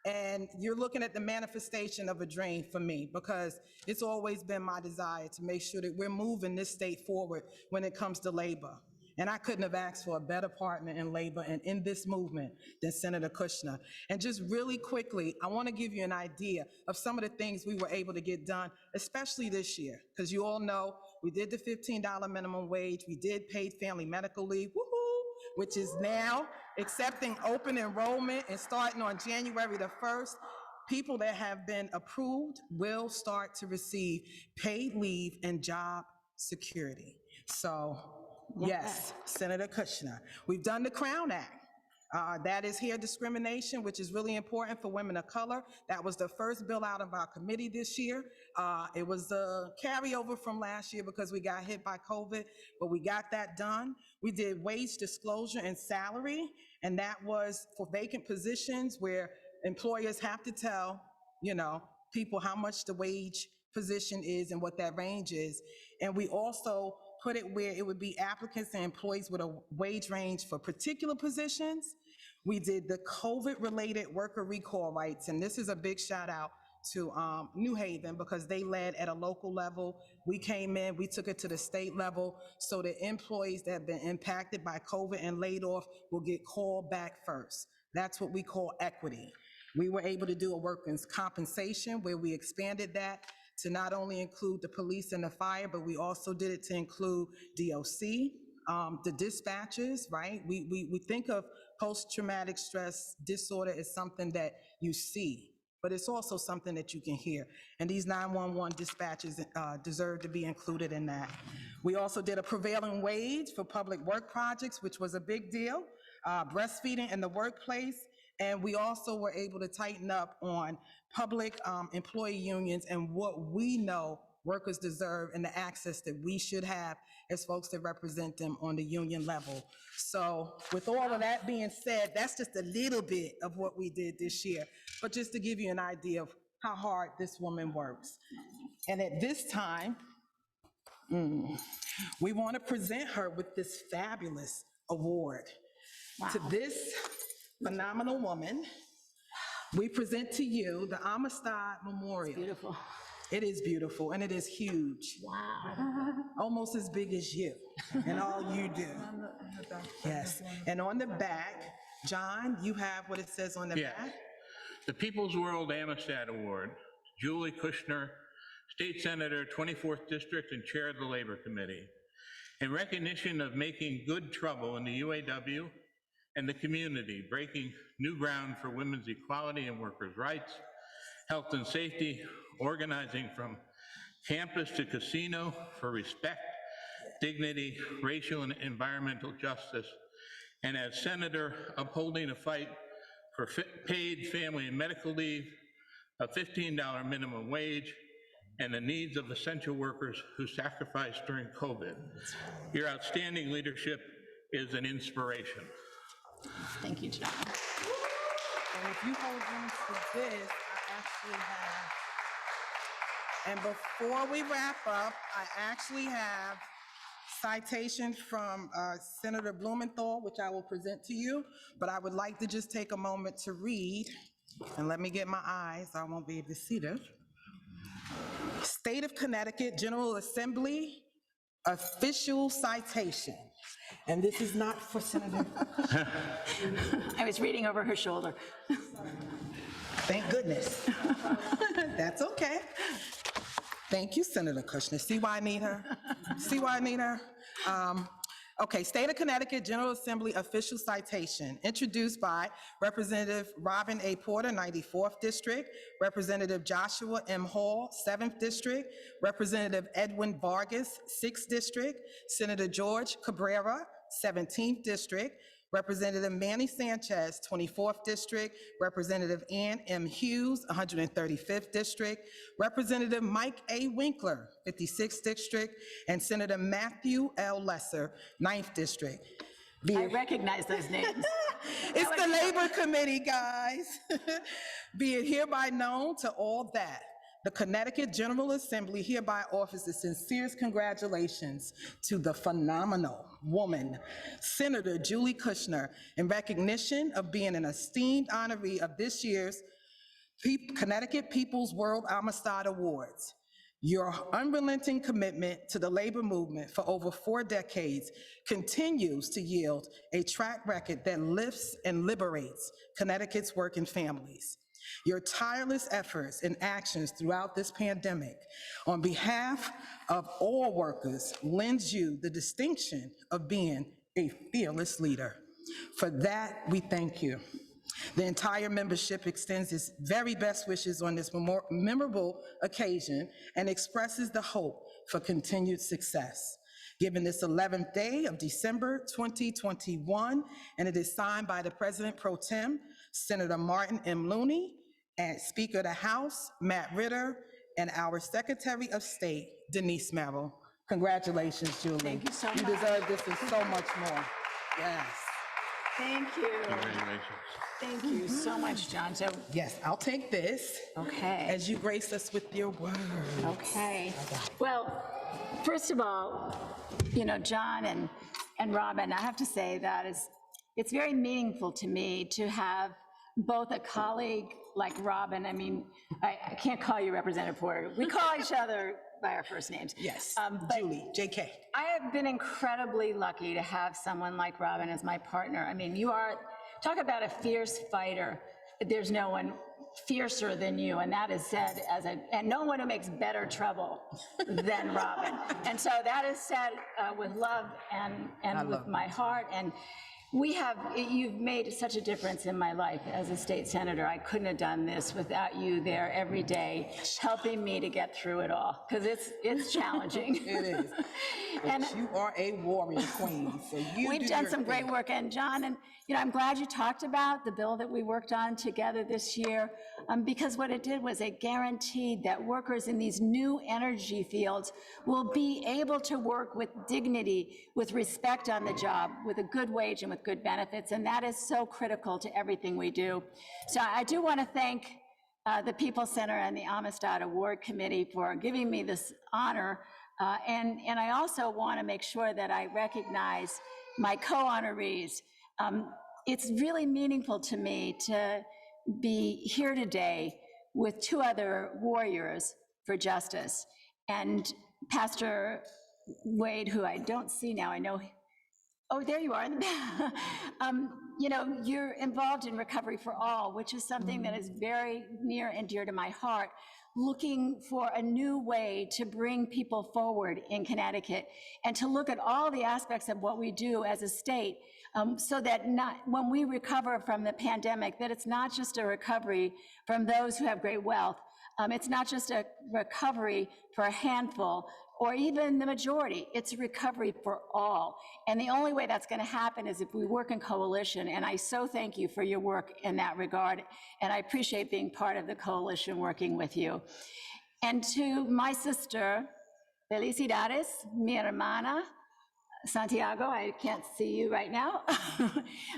And you're looking at the manifestation of a dream for me, because it's always been my desire to make sure that we're moving this state forward when it comes to labor. And I couldn't have asked for a better partner in labor and in this movement than Senator Kushner. And just really quickly, I want to give you an idea of some of the things we were able to get done, especially this year, because you all know we did the $15 minimum wage, we did paid family medical leave, woohoo, which is now accepting open enrollment and starting on January the 1st. People that have been approved will start to receive paid leave and job security. So, yes, Senator Kushner. We've done the Crown Act. That is hair discrimination, which is really important for women of color. That was the first bill out of our committee this year. It was a carryover from last year because we got hit by COVID, but we got that done. We did wage disclosure and salary, and that was for vacant positions where employers have to tell, you know, people how much the wage position is and what that range is. And we also put it where it would be applicants and employees with a wage range for particular positions. We did the COVID-related worker recall rights, and this is a big shout out to New Haven because they led at a local level. We came in, we took it to the state level, so the employees that have been impacted by COVID and laid off will get called back first. That's what we call equity. We were able to do a workers' compensation where we expanded that to not only include the police and the fire, but we also did it to include DOC, the dispatchers, right? We think of post-traumatic stress disorder as something that you see, but it's also something that you can hear. And these 911 dispatches deserve to be included in that. We also did a prevailing wage for public work projects, which was a big deal. breastfeeding in the workplace. And we also were able to tighten up on public employee unions and what we know workers deserve and the access that we should have as folks that represent them on the union level. So with all of that being said, that's just a little bit of what we did this year, but just to give you an idea of how hard this woman works. And at this time, we want to present her with this fabulous award. To this phenomenal woman, we present to you the Amistad Memorial. Beautiful. It is beautiful, and it is huge. Wow. Almost as big as you and all you do. Yes, and on the back, John, you have what it says on the back? The People's World Amistad Award, Julie Kushner, State Senator, 24th District, and Chair of the Labor Committee. In recognition of making good trouble in the UAW and the community, breaking new ground for women's equality and workers' rights, health and safety, organizing from campus to casino for respect, dignity, racial and environmental justice, and as senator, upholding a fight for paid family and medical leave, a $15 minimum wage, and the needs of essential workers who sacrificed during COVID. Your outstanding leadership is an inspiration. Thank you, John. And if you hold on to this, I actually have, and before we wrap up, I actually have citations from Senator Blumenthal, which I will present to you, but I would like to just take a moment to read, and let me get my eyes, I won't be able to see this. State of Connecticut General Assembly official citation. And this is not for Senator. I was reading over her shoulder. Thank goodness. That's okay. Thank you, Senator Kushner. See why I need her? See why I need her? Okay, State of Connecticut General Assembly official citation, introduced by Representative Robin A. Porter, 94th District, Representative Joshua M. Hall, 7th District, Representative Edwin Vargas, 6th District, Senator George Cabrera, 17th District, Representative Manny Sanchez, 24th District, Representative Ann M. Hughes, 135th District, Representative Mike A. Winkler, 56th District, and Senator Matthew L. Lesser, 9th District. I recognize those names. It's the Labor Committee, guys. Be it hereby known to all that the Connecticut General Assembly hereby offers the sincerest congratulations to the phenomenal woman, Senator Julie Kushner, in recognition of being an esteemed honoree of this year's Connecticut People's World Amistad Awards. Your unrelenting commitment to the labor movement for over 4 decades continues to yield a track record that lifts and liberates Connecticut's working families. Your tireless efforts and actions throughout this pandemic on behalf of all workers lends you the distinction of being a fearless leader. For that, we thank you. The entire membership extends its very best wishes on this memorable occasion and expresses the hope for continued success. Given this 11th day of December 2021, and it is signed by the President Pro Tem, Senator Martin M. Looney, and Speaker of the House, Matt Ritter, and our Secretary of State, Denise Merrill. Congratulations, Julie. Thank you so much. You deserve this and so much more. Yes. Thank you. Congratulations. Thank you so much, John. So, yes, I'll take this. Okay. As you grace us with your words. Okay. Well, first of all, you know, John and Robin, I have to say that it's very meaningful to me to have both a colleague like Robin. I mean, I can't call you Representative Porter. We call each other by our first names. Yes, Julie, JK. I have been incredibly lucky to have someone like Robin as my partner. I mean, you are, talk about a fierce fighter. There's no one fiercer than you, and that is said and no one who makes better trouble than Robin. And so that is said with love and with my heart. And You've made such a difference in my life as a state senator. I couldn't have done this without you there every day, helping me to get through it all, because it's challenging. It is. And But you are a warrior queen, so you we've do done your some great thing. work. And John, and I'm glad you talked about the bill that we worked on together this year, because what it did was it guaranteed that workers in these new energy fields will be able to work with dignity, with respect on the job, with a good wage and with good benefits. And that is so critical to everything we do. So I do want to thank the People Center and the Amistad Award Committee for giving me this honor. And I also want to make sure that I recognize my co-honorees. It's really meaningful to me to be here today with two other warriors for justice. And Pastor Wade, who I don't see now, I know, oh, there you are. You're involved in Recovery for All, which is something that is very near and dear to my heart, looking for a new way to bring people forward in Connecticut and to look at all the aspects of what we do as a state, so that when we recover from the pandemic, that it's not just a recovery from those who have great wealth. It's not just a recovery for a handful or even the majority. It's a recovery for all. And the only way that's going to happen is if we work in coalition. And I so thank you for your work in that regard. And I appreciate being part of the coalition working with you. And to my sister, felicidades, mi hermana, Santiago, I can't see you right now.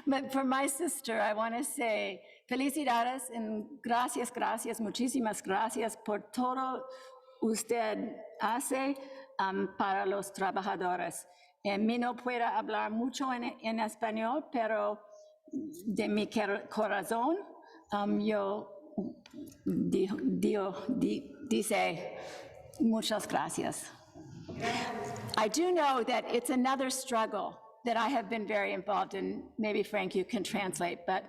But for my sister, I want to say felicidades and gracias, muchísimas gracias por todo usted hace para los trabajadores. Mi no puedo hablar mucho en español, pero de mi corazón, yo dice muchas gracias. I do know that it's another struggle that I have been very involved in. Maybe Frank, you can translate, but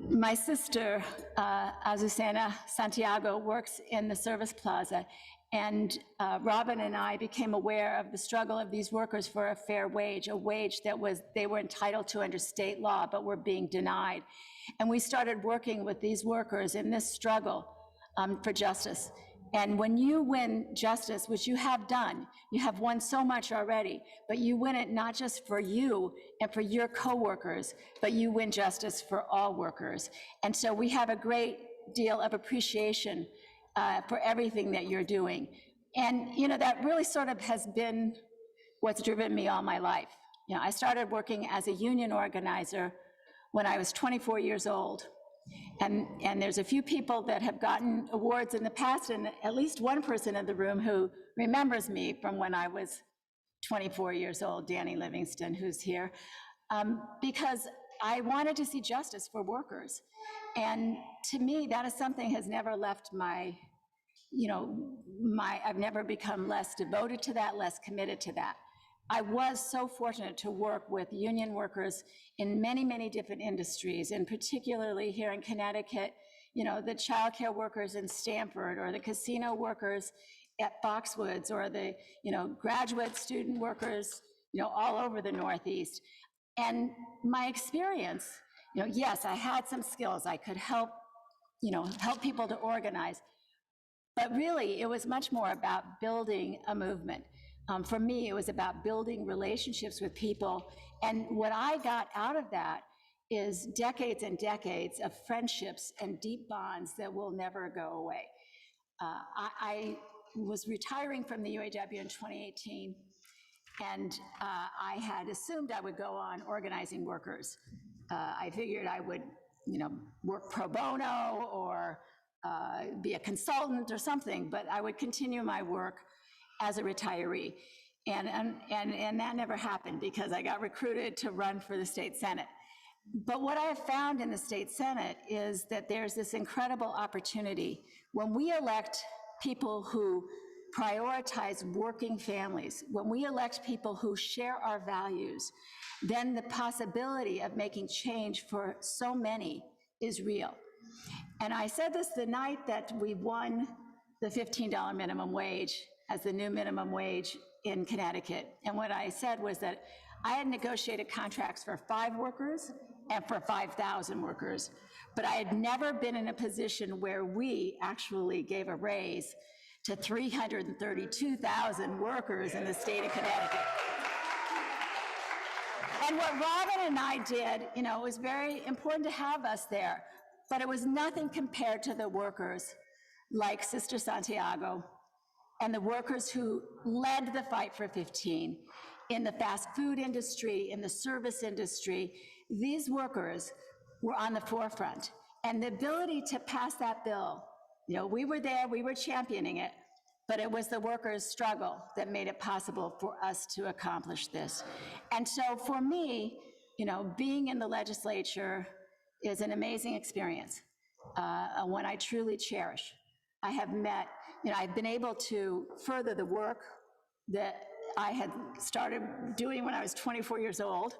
my sister, Azucena Santiago, works in the Service Plaza, and Robin and I became aware of the struggle of these workers for a fair wage, a wage that they were entitled to under state law, but were being denied. And we started working with these workers in this struggle for justice. And when you win justice, which you have done, you have won so much already, but you win it not just for you and for your coworkers, but you win justice for all workers. And so we have a great deal of appreciation for everything that you're doing. And that really sort of has been what's driven me all my life. I started working as a union organizer when I was 24 years old. And there's a few people that have gotten awards in the past, and at least one person in the room who remembers me from when I was 24 years old, Danny Livingston, who's here, because I wanted to see justice for workers. And to me, that is something has never left my, I've never become less devoted to that, less committed to that. I was so fortunate to work with union workers in many, many different industries, and particularly here in Connecticut, the childcare workers in Stamford, or the casino workers at Foxwoods, or the, graduate student workers, all over the Northeast. And my experience, yes, I had some skills. I could help people to organize, but really it was much more about building a movement. For me, it was about building relationships with people. And what I got out of that is decades and decades of friendships and deep bonds that will never go away. I was retiring from the UAW in 2018, and I had assumed I would go on organizing workers. I figured I would, work pro bono or be a consultant or something, but I would continue my work as a retiree. And that never happened because I got recruited to run for the state Senate. But what I have found in the state Senate is that there's this incredible opportunity when we elect people who prioritize working families, when we elect people who share our values, then the possibility of making change for so many is real. And I said this the night that we won the $15 minimum wage as the new minimum wage in Connecticut. And what I said was that I had negotiated contracts for 5 workers and for 5,000 workers, but I had never been in a position where we actually gave a raise to 332,000 workers in the state of Connecticut. And what Robin and I did, you know, it was very important to have us there, but it was nothing compared to the workers like Sister Santiago and the workers who led the fight for 15 in the fast food industry, in the service industry. These workers were on the forefront. And the ability to pass that bill, you know, we were there, we were championing it, but it was the workers' struggle that made it possible for us to accomplish this. And so for me, you know, being in the legislature is an amazing experience, one I truly cherish. I have met, you know, I've been able to further the work that I had started doing when I was 24 years old.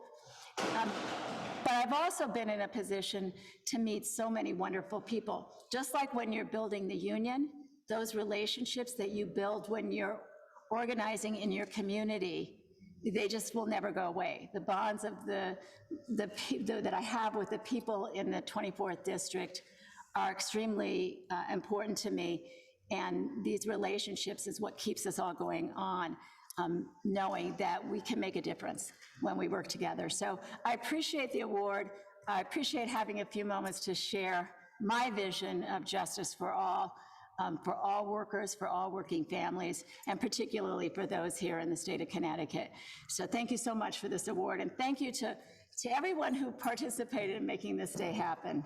But I've also been in a position to meet so many wonderful people. Just like when you're building the union, those relationships that you build when you're organizing in your community, they just will never go away. The bonds of that I have with the people in the 24th district are extremely important to me. And these relationships is what keeps us all going on, knowing that we can make a difference when we work together. So I appreciate the award. I appreciate having a few moments to share my vision of justice for all workers, for all working families, and particularly for those here in the state of Connecticut. So thank you so much for this award, and thank you to everyone who participated in making this day happen.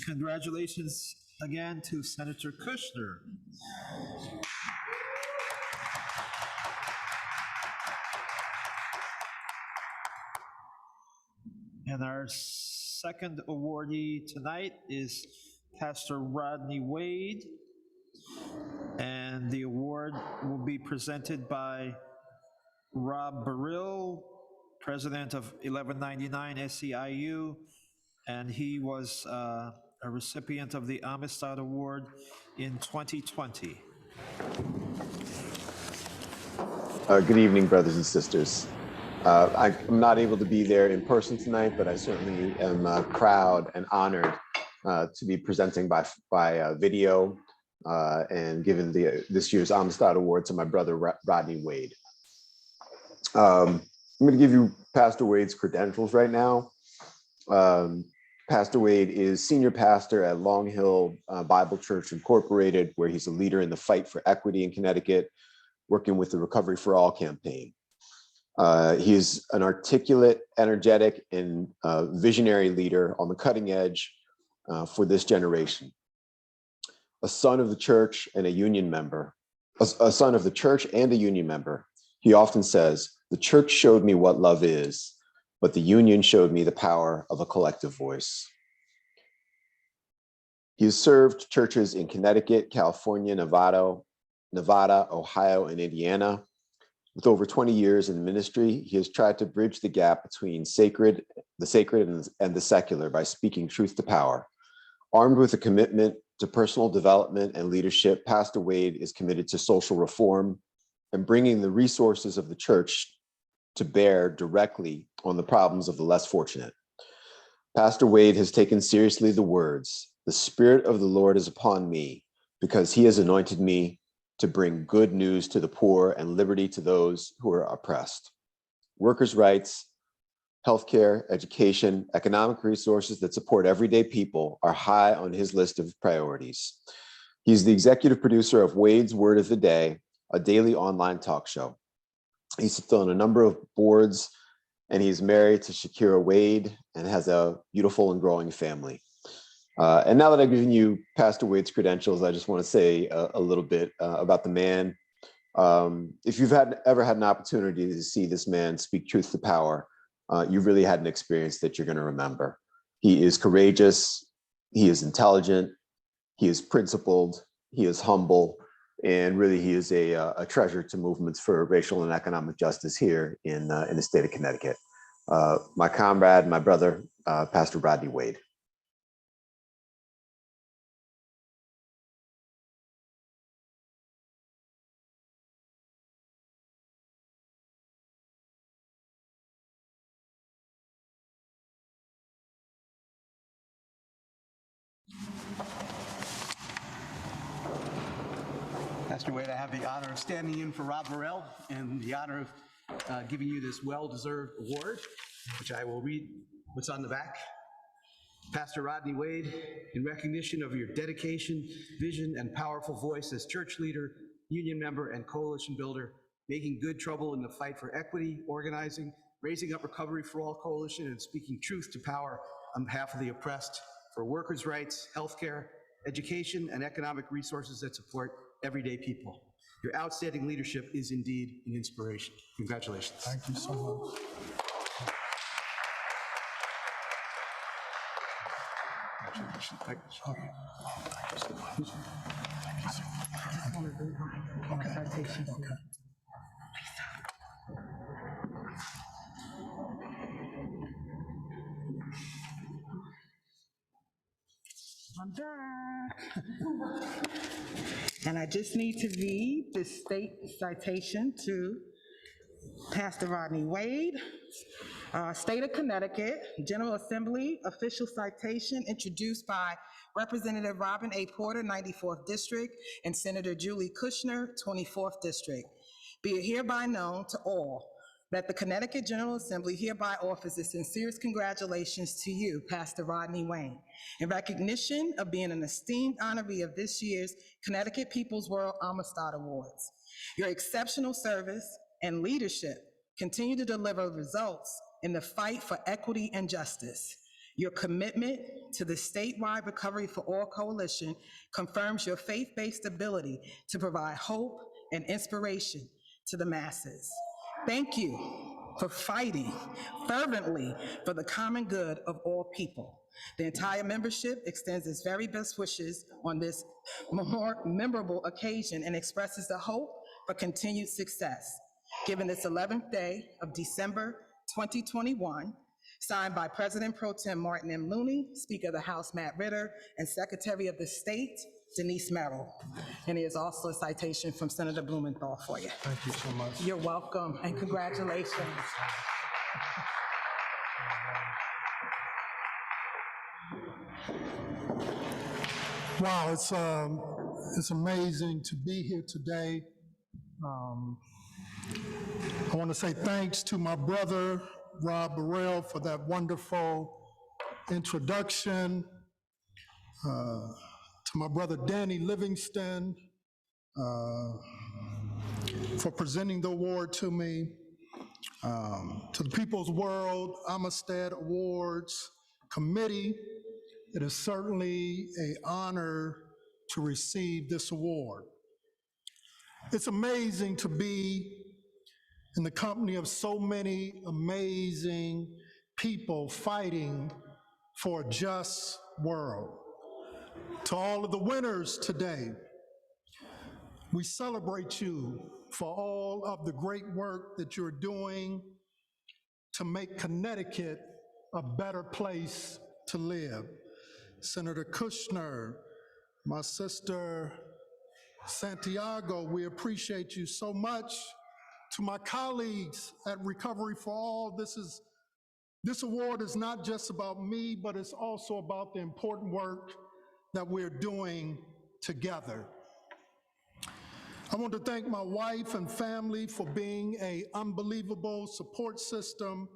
Congratulations again to Senator Kushner. And our second awardee tonight is Pastor Rodney Wade. And the award will be presented by Rob Burrill, president of 1199 SEIU, and he was a recipient of the Amistad Award in 2020. Good evening, brothers and sisters. I'm not able to be there in person tonight, but I certainly am proud and honored to be presenting by video and giving this year's Amistad Award to my brother, Rodney Wade. I'm going to give you Pastor Wade's credentials right now. Pastor Wade is senior pastor at Long Hill Bible Church Incorporated, where he's a leader in the fight for equity in Connecticut, working with the Recovery for All campaign. He is an articulate, energetic, and visionary leader on the cutting edge for this generation. A son of the church and a union member, a son of the church and a union member. He often says, "The church showed me what love is, but the union showed me the power of a collective voice." He has served churches in Connecticut, California, Nevada, Ohio, and Indiana. With over 20 years in ministry, he has tried to bridge the gap between the sacred and the secular by speaking truth to power. Armed with a commitment to personal development and leadership, Pastor Wade is committed to social reform and bringing the resources of the church to bear directly on the problems of the less fortunate. Pastor Wade has taken seriously the words, "The Spirit of the Lord is upon me, because he has anointed me to bring good news to the poor and liberty to those who are oppressed." Workers' rights, healthcare, education, economic resources that support everyday people are high on his list of priorities. He's the executive producer of Wade's Word of the Day, a daily online talk show. He sits on a number of boards, and he's married to Shakira Wade and has a beautiful and growing family. And now that I've given you Pastor Wade's credentials, I just want to say a little bit about the man If you've ever had an opportunity to see this man speak truth to power, you really had an experience that you're going to remember. He is courageous, he is intelligent, he is principled, he is humble, and really he is a treasure to movements for racial and economic justice here in the state of Connecticut. My comrade, my brother, Pastor Rodney Wade. Pastor Wade, I have the honor of standing in for Rob Burrell and the honor of giving you this well-deserved award, which I will read what's on the back. Pastor Rodney Wade, in recognition of your dedication, vision, and powerful voice as church leader, union member, and coalition builder, making good trouble in the fight for equity, organizing, raising up Recovery for All Coalition, and speaking truth to power on behalf of the oppressed for workers' rights, healthcare, education, and economic resources that support everyday people. Your outstanding leadership is indeed an inspiration. Congratulations. Thank you so much. Congratulations. Thank you. I'm back. And I just need to read the state citation to Pastor Rodney Wade. State of Connecticut, General Assembly, official citation introduced by Representative Robin A. Porter, 94th District, and Senator Julie Kushner, 24th District. Be it hereby known to all that the Connecticut General Assembly hereby offers its sincerest congratulations to you, Pastor Rodney Wayne, in recognition of being an esteemed honoree of this year's Connecticut People's World Amistad Awards. Your exceptional service and leadership continue to deliver results in the fight for equity and justice. Your commitment to the statewide Recovery for All Coalition confirms your faith-based ability to provide hope and inspiration to the masses. Thank you for fighting fervently for the common good of all people. The entire membership extends its very best wishes on this more memorable occasion and expresses the hope for continued success. Given this 11th day of December 2021, signed by President Pro Tem Martin M. Looney, Speaker of the House Matt Ritter, and Secretary of the State Denise Merrill. And there's also a citation from Senator Blumenthal for you. Thank you so much. You're welcome, and congratulations. Wow, it's amazing to be here today. I want to say thanks to my brother, Rob Burrell, for that wonderful introduction. To my brother, Danny Livingston, for presenting the award to me. To the People's World Amistad Awards Committee, it is certainly an honor to receive this award. It's amazing to be in the company of so many amazing people fighting for a just world. To all of the winners today, we celebrate you for all of the great work that you're doing to make Connecticut a better place to live. Senator Kushner, my sister Santiago, we appreciate you so much. To my colleagues at Recovery for All, this award is not just about me, but it's also about the important work that we're doing together. I want to thank my wife and family for being an unbelievable support system,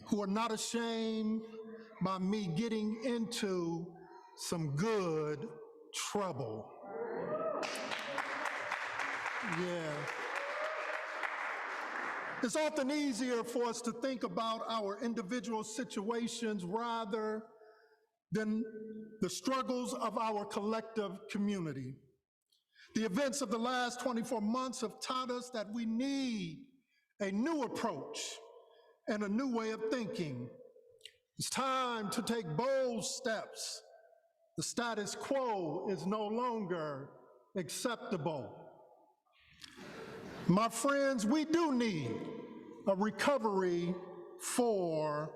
who are not ashamed by me getting into some good trouble. Yeah. It's often easier for us to think about our individual situations rather than the struggles of our collective community. The events of the last 24 months have taught us that we need a new approach and a new way of thinking. It's time to take bold steps. The status quo is no longer acceptable. My friends, we do need a recovery for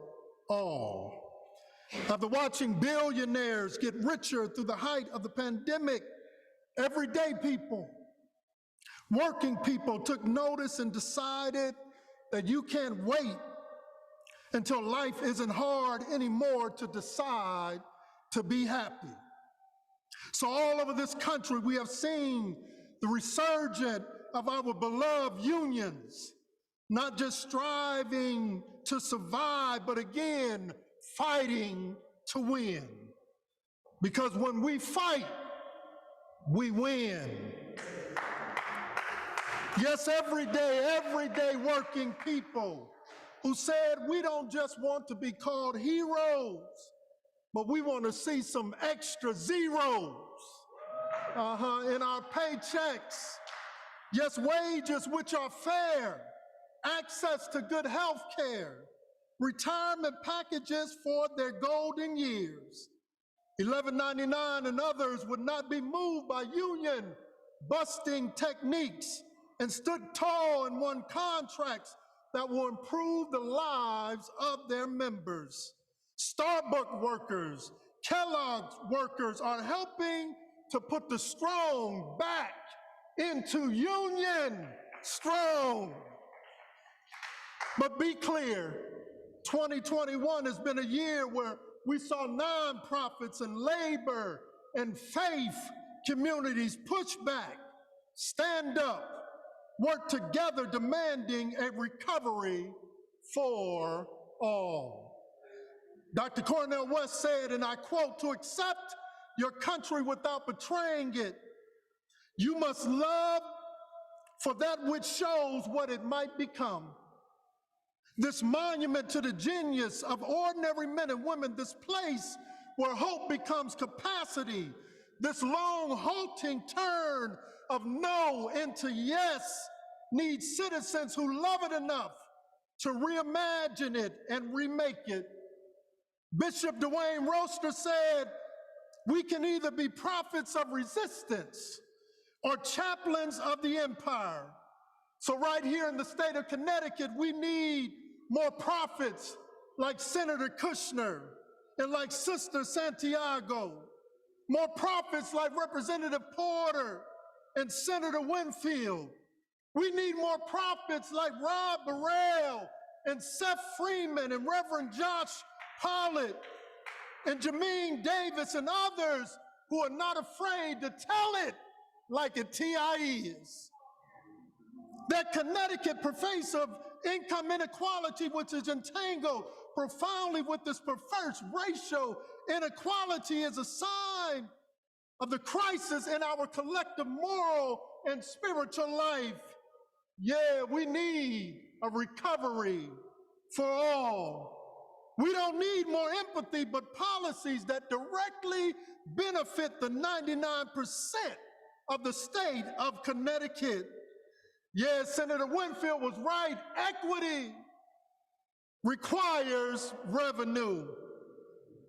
all. After watching billionaires get richer through the height of the pandemic, everyday people, working people took notice and decided that you can't wait until life isn't hard anymore to decide to be happy. So all over this country, we have seen the resurgence of our beloved unions, not just striving to survive, but again, fighting to win. Because when we fight, we win. Yes, every day working people who said we don't just want to be called heroes, but we want to see some extra zeros in our paychecks. Yes, wages which are fair, access to good health care, retirement packages for their golden years. 1199 and others would not be moved by union busting techniques and stood tall and won contracts that will improve the lives of their members. Starbucks workers, Kellogg's workers are helping to put the strong back into union strong. But be clear, 2021 has been a year where we saw nonprofits and labor and faith communities push back, stand up, work together, demanding a recovery for all. Dr. Cornel West said, and I quote, "To accept your country without betraying it, you must love for that which shows what it might become." This monument to the genius of ordinary men and women, this place where hope becomes capacity, this long halting turn of no into yes, needs citizens who love it enough to reimagine it and remake it. Bishop Dwayne Roaster said, "We can either be prophets of resistance or chaplains of the empire." So right here in the state of Connecticut, we need more prophets like Senator Kushner and like Sister Santiago, more prophets like Representative Porter and Senator Winfield. We need more prophets like Rob Burrell and Seth Freeman and Reverend Josh Pollitt and Jameen Davis and others who are not afraid to tell it like a TI is. That Connecticut pervasive income inequality, which is entangled profoundly with this perverse racial inequality, is a sign of the crisis in our collective moral and spiritual life. Yeah, we need a recovery for all. We don't need more empathy, but policies that directly benefit the 99% of the state of Connecticut. Yes, Senator Winfield was right. Equity requires revenue.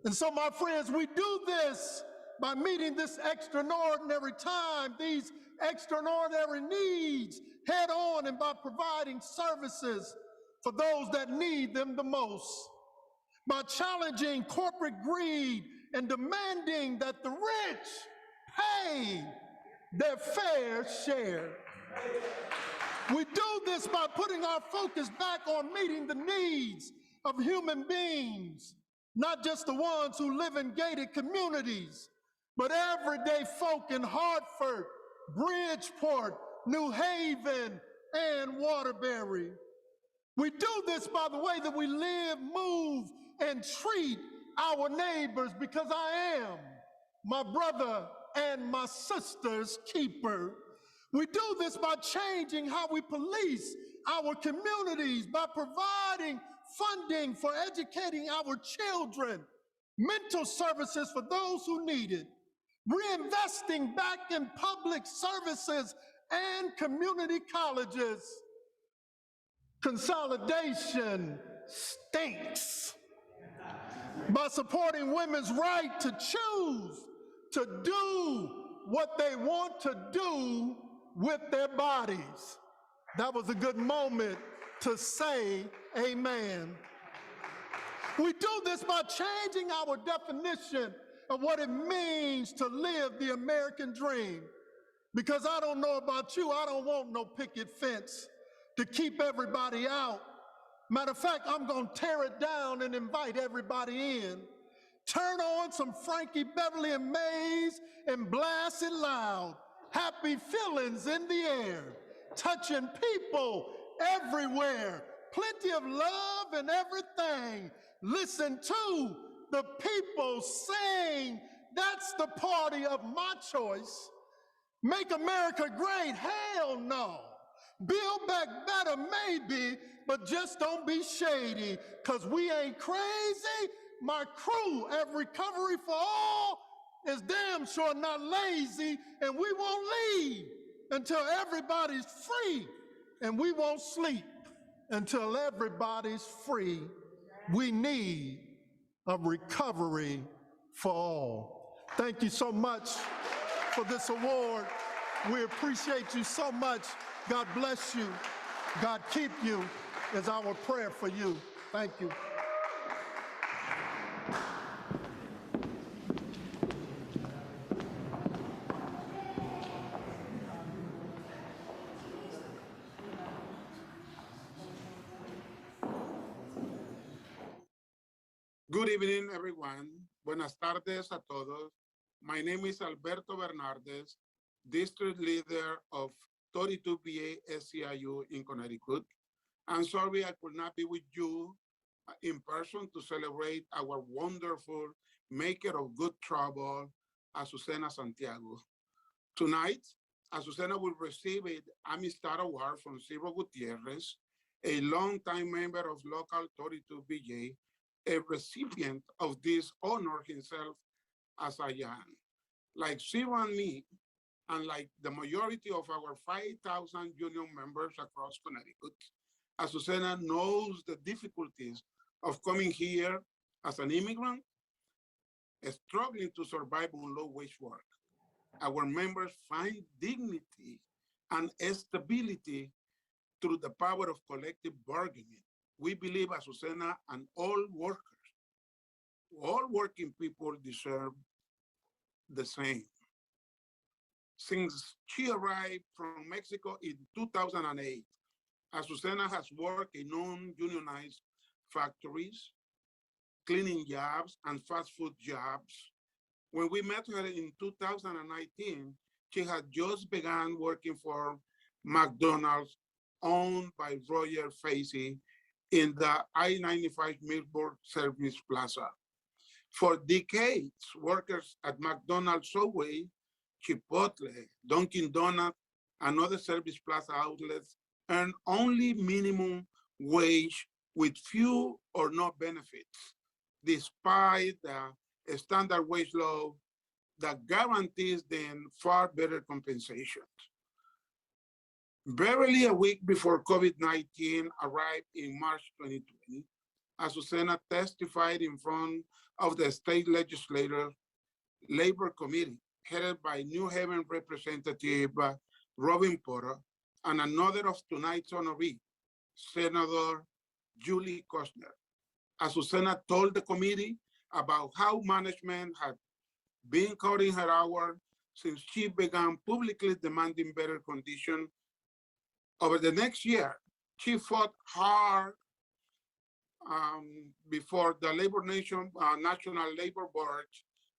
And so, my friends, we do this by meeting this extraordinary time, these extraordinary needs head on, and by providing services for those that need them the most. By challenging corporate greed and demanding that the rich pay their fair share. We do this by putting our focus back on meeting the needs of human beings, not just the ones who live in gated communities, but everyday folk in Hartford, Bridgeport, New Haven, and Waterbury. We do this by the way that we live, move, and treat our neighbors, because I am my brother and my sister's keeper. We do this by changing how we police our communities, by providing funding for educating our children, mental services for those who need it, reinvesting back in public services and community colleges. Consolidation stinks. By supporting women's right to choose to do what they want to do with their bodies. That was a good moment to say amen. We do this by changing our definition of what it means to live the American dream. Because I don't know about you, I don't want no picket fence to keep everybody out. Matter of fact, I'm gonna tear it down and invite everybody in. Turn on some Frankie Beverly and Mays and blast it loud. Happy feelings in the air, touching people everywhere. Plenty of love and everything. Listen to the people sing. That's the party of my choice. Make America great? Hell no. Build back better, maybe, but just don't be shady, because we ain't crazy. My crew at Recovery for All is damn sure not lazy, and we won't leave until everybody's free, and we won't sleep until everybody's free. We need a recovery for all. Thank you so much for this award. We appreciate you so much. God bless you. God keep you is our prayer for you. Thank you. Good evening, everyone. Buenas tardes a todos. My name is Alberto Bernardes, district leader of 32BA SEIU in Connecticut. I'm sorry I could not be with you in person to celebrate our wonderful maker of good trouble, Azucena Santiago. Tonight, Azucena will receive an Amistad Award from Ciro Gutierrez, a longtime member of local 32BJ, a recipient of this honor himself as I am. Like Ciro and me, and like the majority of our 5,000 union members across Connecticut, Azucena knows the difficulties of coming here as an immigrant, struggling to survive on low-wage work. Our members find dignity and stability through the power of collective bargaining. We believe Azucena and all workers, all working people deserve the same. Since she arrived from Mexico in 2008, Azucena has worked in non-unionized factories, cleaning jobs, and fast food jobs. When we met her in 2019, she had just begun working for McDonald's, owned by Roger Facey, in the I-95 Millburg Service Plaza. For decades, workers at McDonald's, Subway, Chipotle, Dunkin' Donuts, and other Service Plaza outlets earn only minimum wage with few or no benefits, despite the standard wage law that guarantees them far better compensation. Barely a week before COVID-19 arrived in March 2020, Azucena testified in front of the state legislature labor committee headed by New Haven Representative Robin Porter and another of tonight's honoree, Senator Julie Kostner. Azucena told the committee about how management had been cutting her hours since she began publicly demanding better conditions. Over the next year, she fought hard before the National Labor Board,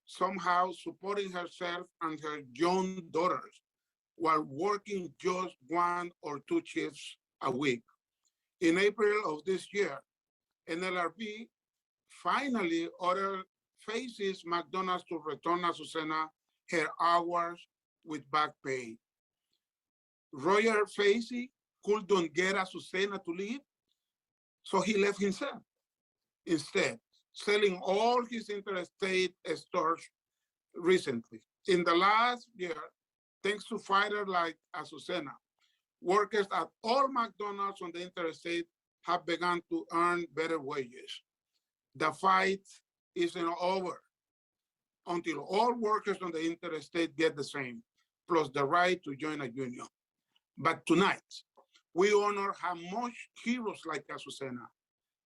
somehow supporting herself and her young daughters while working just 1 or 2 shifts a week. In April of this year, NLRB finally ordered Facey's McDonald's to return Azucena her hours with back pay. Roger Facey couldn't get Azucena to leave, so he left himself. Instead, selling all his interstate stores recently. In the last year, thanks to fighters like Azucena, workers at all McDonald's on the interstate have begun to earn better wages. The fight isn't over until all workers on the interstate get the same, plus the right to join a union. But tonight, we honor how much heroes like Azucena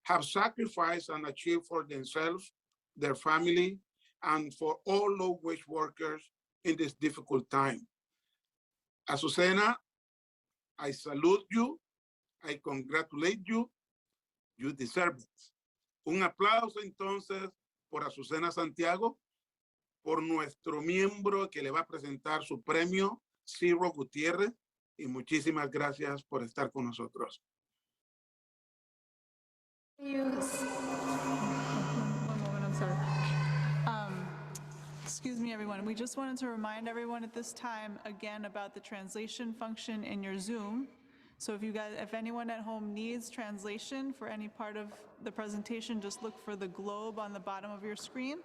have sacrificed and achieved for themselves, their family, and for all low-wage workers in this difficult time. Azucena, I salute you, I congratulate you, you deserve it. Un aplauso entonces por Azucena Santiago, por nuestro miembro que le va a presentar su premio, Ciro Gutiérrez, y muchísimas gracias por estar con nosotros. One moment, I'm sorry. Excuse me, everyone. We just wanted to remind everyone at this time again about the translation function in your Zoom. So if anyone at home needs translation for any part of the presentation, just look for the globe on the bottom of your screen,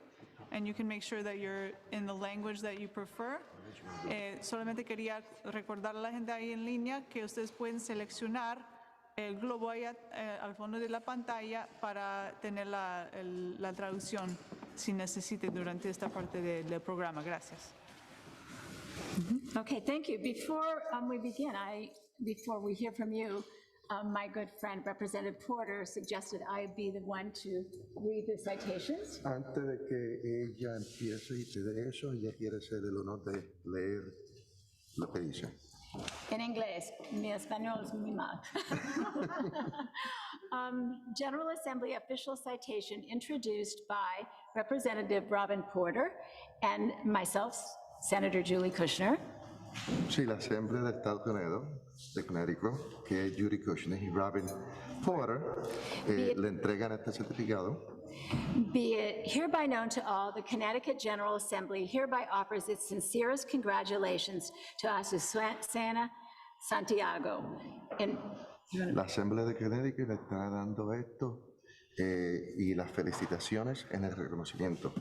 and you can make sure that you're in the language that you prefer. Solamente quería recordar a la gente ahí en línea que ustedes pueden seleccionar el globo ahí al fondo de la pantalla para tener la traducción si necesite durante esta parte del programa. Gracias. Okay, thank you. Before we begin, before we hear from you, my good friend Representative Porter suggested I be the one to read the citations. Antes de que ella empiece y te dé eso, ella quiere hacer el honor de leer lo que dice. En inglés, mi español es muy mal. General Assembly official citation introduced by Representative Robin Porter and myself, Senator Julie Kushner. Sí, la Asamblea del Estado Unido de Connecticut, que es Judy Kushner y Robin Porter, le entregan este certificado. Be it hereby known to all, the Connecticut General Assembly hereby offers its sincerest congratulations to Azucena Santiago. La Asamblea de Connecticut le está dando esto y las felicitaciones en el reconocimiento.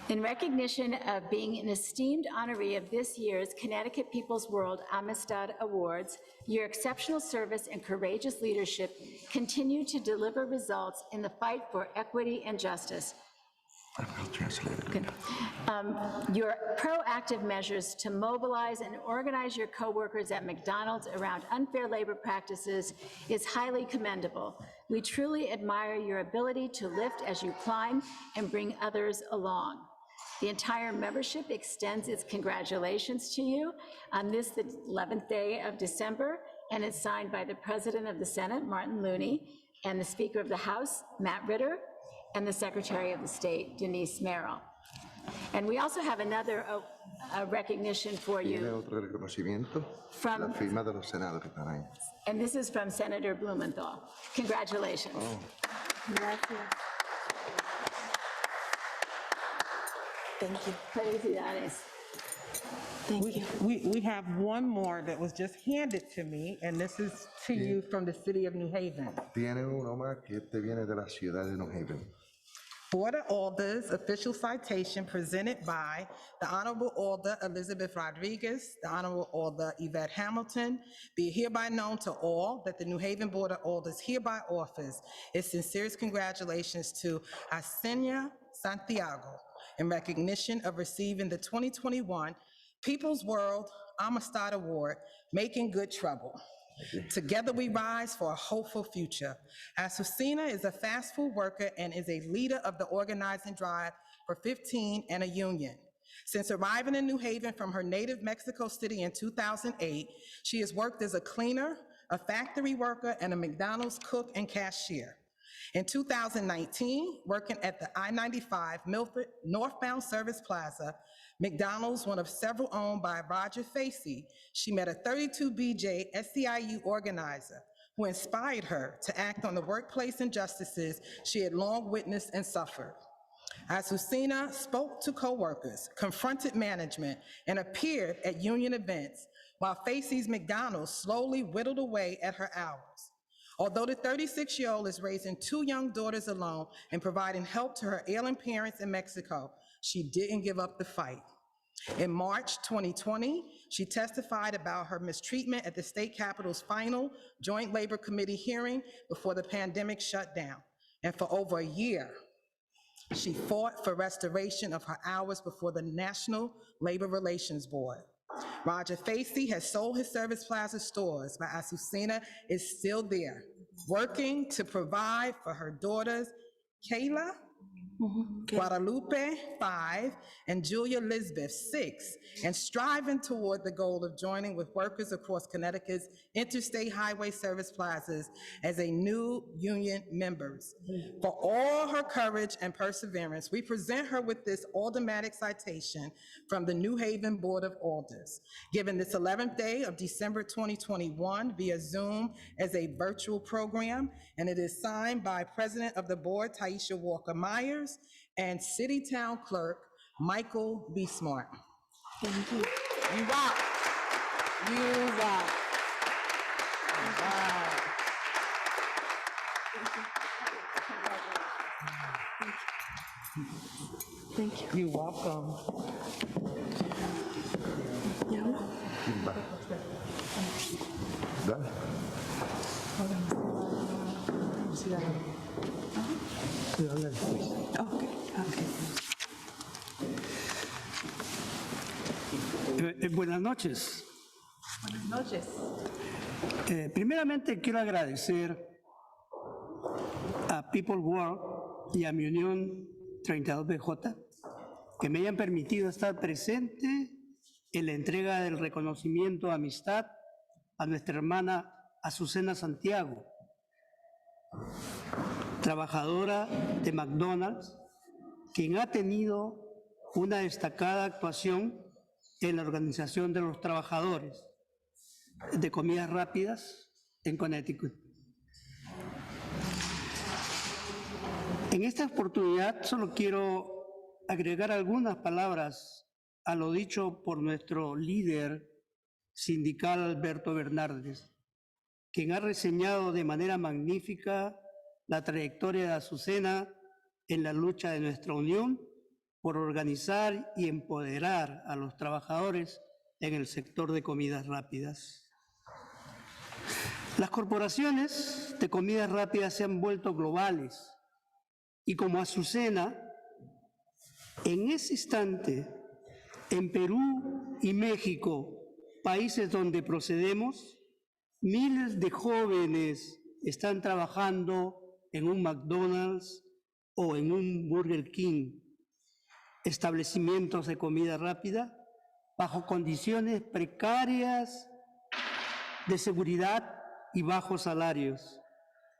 In recognition of being an esteemed honoree of this year's Connecticut People's World Amistad Awards, your exceptional service and courageous leadership continue to deliver results in the fight for equity and justice. I'll translate it. Good. Your proactive measures to mobilize and organize your coworkers at McDonald's around unfair labor practices is highly commendable. We truly admire your ability to lift as you climb and bring others along. The entire membership extends its congratulations to you on this, the 11th day of December, and it's signed by the President of the Senate, Martin Looney, and the Speaker of the House, Matt Ritter, and the Secretary of the State, Denise Merrill. And we also have another recognition for Tiene you. otro reconocimiento, From- la firma de los senados que están ahí. And this is from Senator Blumenthal. Congratulations. Oh. Gracias. Thank you. Felicidades. We have one more that was just handed to me, and this is to you from the city of New Haven. Tiene uno más que este viene de la ciudad de New Haven. Board of Alders official citation presented by the Honorable Alder Elizabeth Rodriguez, the Honorable Alder Yvette Hamilton. Be it hereby known to all that the New Haven Board of Alders hereby offers its sincerest congratulations to Azucena Santiago in recognition of receiving the 2021 People's World Amistad Award, Making Good Trouble. Together we rise for a hopeful future. Azucena is a fast food worker and is a leader of the organizing drive for 15 and a union. Since arriving in New Haven from her native Mexico City in 2008, she has worked as a cleaner, a factory worker, and a McDonald's cook and cashier. In 2019, working at the I-95 Milford Northbound Service Plaza, McDonald's, one of several owned by Roger Facey, she met a 32BJ SEIU organizer who inspired her to act on the workplace injustices she had long witnessed and suffered. Azucena spoke to coworkers, confronted management, and appeared at union events, while Facey's McDonald's slowly whittled away at her hours. Although the 36-year-old is raising 2 young daughters alone and providing help to her ailing parents in Mexico, she didn't give up the fight. In March 2020, she testified about her mistreatment at the state capitol's final Joint Labor Committee hearing before the pandemic shut down. And for over a year, she fought for restoration of her hours before the National Labor Relations Board. Roger Facey has sold his Service Plaza stores, but Azucena is still there, working to provide for her daughters, Kayla, Guadalupe, 5, and Julia Lisbeth, 6, and striving toward the goal of joining with workers across Connecticut's interstate highway service plazas as a new union members. For all her courage and perseverance, we present her with this aldermanic citation from the New Haven Board of Alders, given this 11th day of December 2021 via Zoom as a virtual program, and it is signed by President of the Board, Taisha Walker-Myers, and City Town Clerk, Michael B. Smart. Thank you. You rock. You rock. Wow. Thank you. You're welcome. Dale. Buenas noches. Buenas noches. Primeramente quiero agradecer a People World y a mi Unión 32BJ que me hayan permitido estar presente en la entrega del reconocimiento Amistad a nuestra hermana Azucena Santiago, trabajadora de McDonald's, quien ha tenido una destacada actuación en la organización de los trabajadores de comidas rápidas en Connecticut. En esta oportunidad solo quiero agregar algunas palabras a lo dicho por nuestro líder sindical Alberto Bernardes, quien ha reseñado de manera magnífica la trayectoria de Azucena en la lucha de nuestra unión por organizar y empoderar a los trabajadores en el sector de comidas rápidas. Las corporaciones de comidas rápidas se han vuelto globales y como Azucena, en ese instante, en Perú y México, países donde procedemos, miles de jóvenes están trabajando en un McDonald's o en un Burger King, establecimientos de comida rápida, bajo condiciones precarias de seguridad y bajos salarios,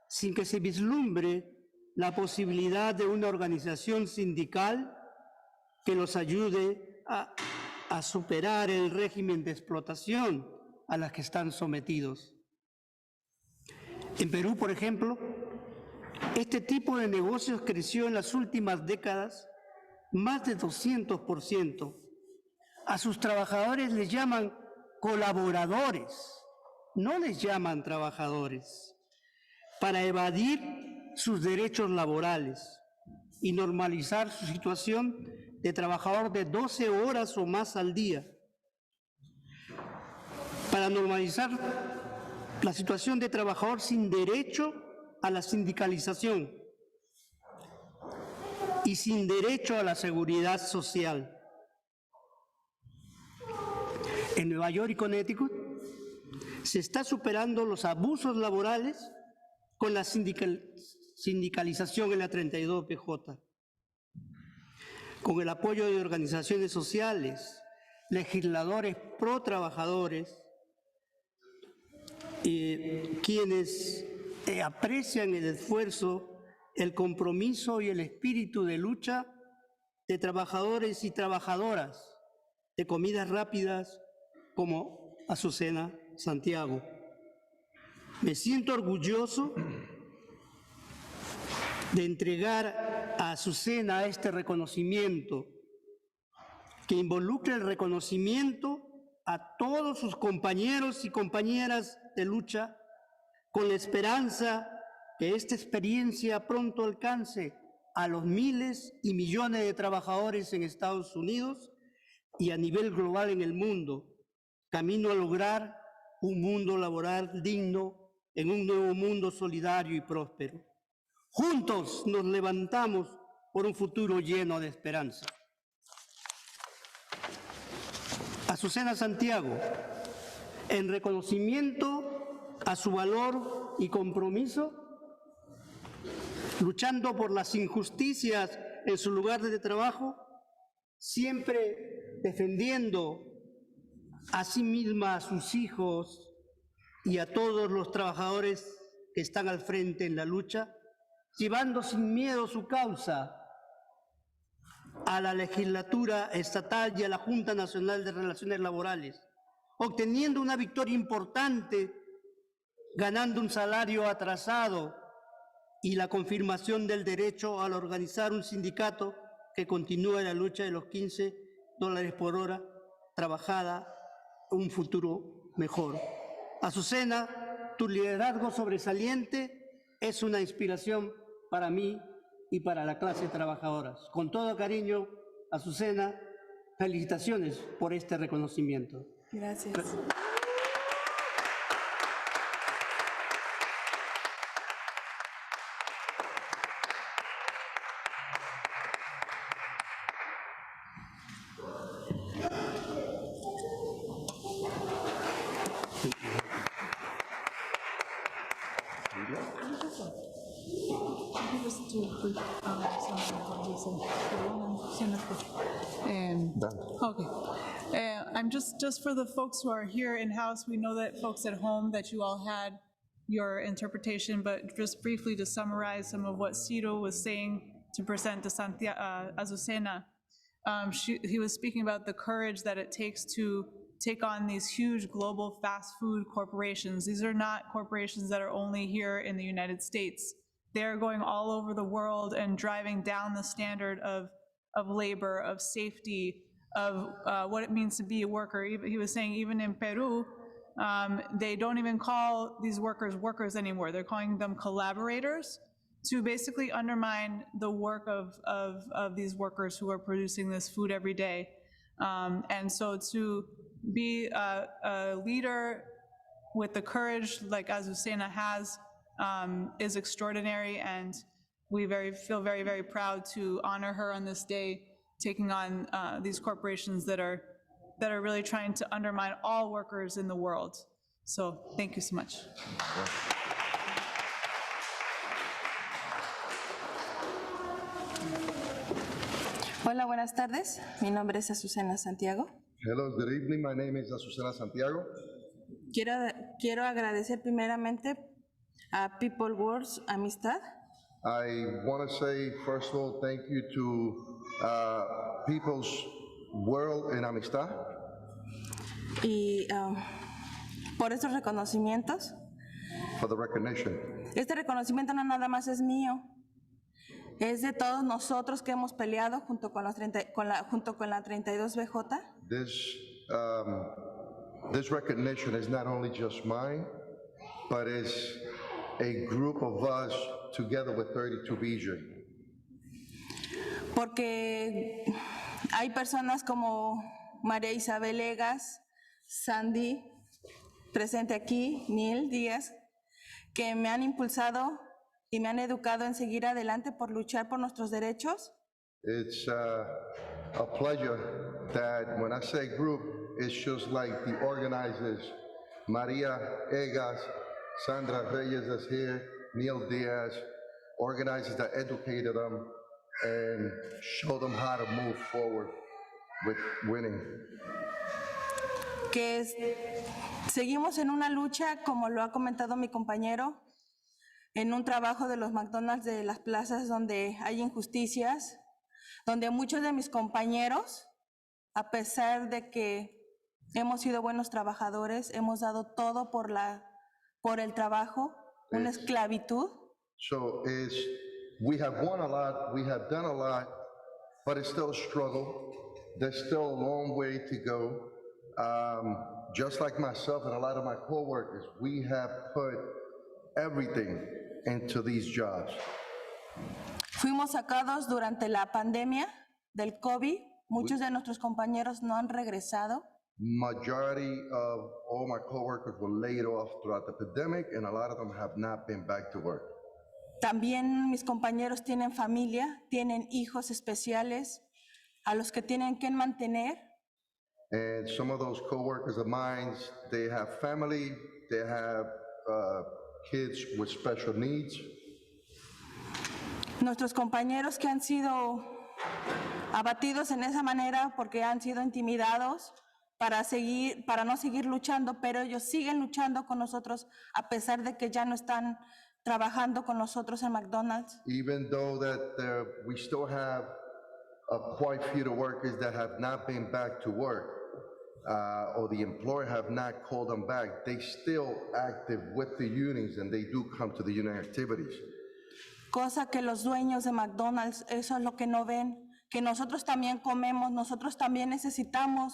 sin que se vislumbre la posibilidad de una organización sindical que los ayude a superar el régimen de explotación a las que están sometidos. En Perú, por ejemplo, este tipo de negocios creció en las últimas décadas más de 200%. A sus trabajadores les llaman colaboradores, no les llaman trabajadores, para evadir sus derechos laborales y normalizar su situación de trabajador de 12 horas o más al día. Para normalizar la situación de trabajador sin derecho a la sindicalización y sin derecho a la seguridad social. En Nueva York y Connecticut se está superando los abusos laborales con la sindicalización en la 32PJ. Con el apoyo de organizaciones sociales, legisladores pro trabajadores, quienes aprecian el esfuerzo, el compromiso y el espíritu de lucha de trabajadores y trabajadoras de comidas rápidas como Azucena Santiago. Me siento orgulloso de entregar a Azucena este reconocimiento que involucra el reconocimiento a todos sus compañeros y compañeras de lucha con la esperanza que esta experiencia pronto alcance a los miles y millones de trabajadores en Estados Unidos y a nivel global en el mundo, camino a lograr un mundo laboral digno en un nuevo mundo solidario y próspero. Juntos nos levantamos por un futuro lleno de esperanza. Azucena Santiago, en reconocimiento a su valor y compromiso, luchando por las injusticias en su lugar de trabajo, siempre defendiendo a sí misma, a sus hijos y a todos los trabajadores que están al frente en la lucha, llevando sin miedo su causa a la legislatura estatal y a la Junta Nacional de Relaciones Laborales, obteniendo una victoria importante, ganando un salario atrasado y la confirmación del derecho al organizar un sindicato que continúa la lucha de los $15 por hora trabajada, un futuro mejor. Azucena, tu liderazgo sobresaliente es una inspiración para mí y para la clase trabajadora. Con todo cariño, Azucena, felicitaciones por este reconocimiento. Gracias. I'm just for the folks who are here in-house, we know that folks at home that you all had your interpretation, but just briefly to summarize some of what Ciro was saying to present to Azucena. He was speaking about the courage that it takes to take on these huge global fast food corporations. These are not corporations that are only here in the United States. They're going all over the world and driving down the standard of labor, of safety, of what it means to be a worker. He was saying even in Peru, they don't even call these workers workers anymore. They're calling them collaborators to basically undermine the work of these workers who are producing this food every day. And so to be a leader with the courage like Azucena has is extraordinary, and we feel very, very proud to honor her on this day, taking on these corporations that are really trying to undermine all workers in the world. So thank you so much. Hola, buenas tardes. Mi nombre es Azucena Santiago. Hello, good evening. My name is Azucena Santiago. Quiero agradecer primeramente a People Words Amistad. I want to say, first of all, thank you to People's World and Amistad. Y por estos reconocimientos. For the recognition. Este reconocimiento no nada más es mío. Es de todos nosotros que hemos peleado junto con la 32BJ. This recognition is not only just mine, but is a group of us together with 32BJ. Porque hay personas como María Isabel Egas, Sandy, presente aquí, Neil Díaz, que me han impulsado y me han educado en seguir adelante por luchar por nuestros derechos. It's a pleasure that when I say group, it's just like the organizers, Maria Egas, Sandra Reyes is here, Neil Diaz, organizers that educated them and showed them how to move forward with winning. Que seguimos en una lucha, como lo ha comentado mi compañero, en un trabajo de los McDonald's de las plazas donde hay injusticias, donde muchos de mis compañeros, a pesar de que hemos sido buenos trabajadores, hemos dado todo por el trabajo, una esclavitud. So we have won a lot, we have done a lot, but it's still a struggle. There's still a long way to go. Just like myself and a lot of my co-workers, we have put everything into these jobs. Fuimos sacados durante la pandemia del COVID, Muchos de nuestros compañeros no han regresado. Majority of all my coworkers were laid off throughout the pandemic, and a lot of them have not been back to work. También mis compañeros tienen familia, tienen hijos especiales a los que tienen que mantener. And some of those coworkers of mine, they have family, they have kids with special needs. Nuestros compañeros que han sido abatidos en esa manera porque han sido intimidados para no seguir luchando, pero ellos siguen luchando con nosotros a pesar de que ya no están trabajando con nosotros en McDonald's. Even though that we still have quite a few workers that have not been back to work, or the employer have not called them back, they still active with the unions and they do come to the union activities. Cosa que los dueños de McDonald's, eso es lo que no ven, que nosotros también comemos, nosotros también necesitamos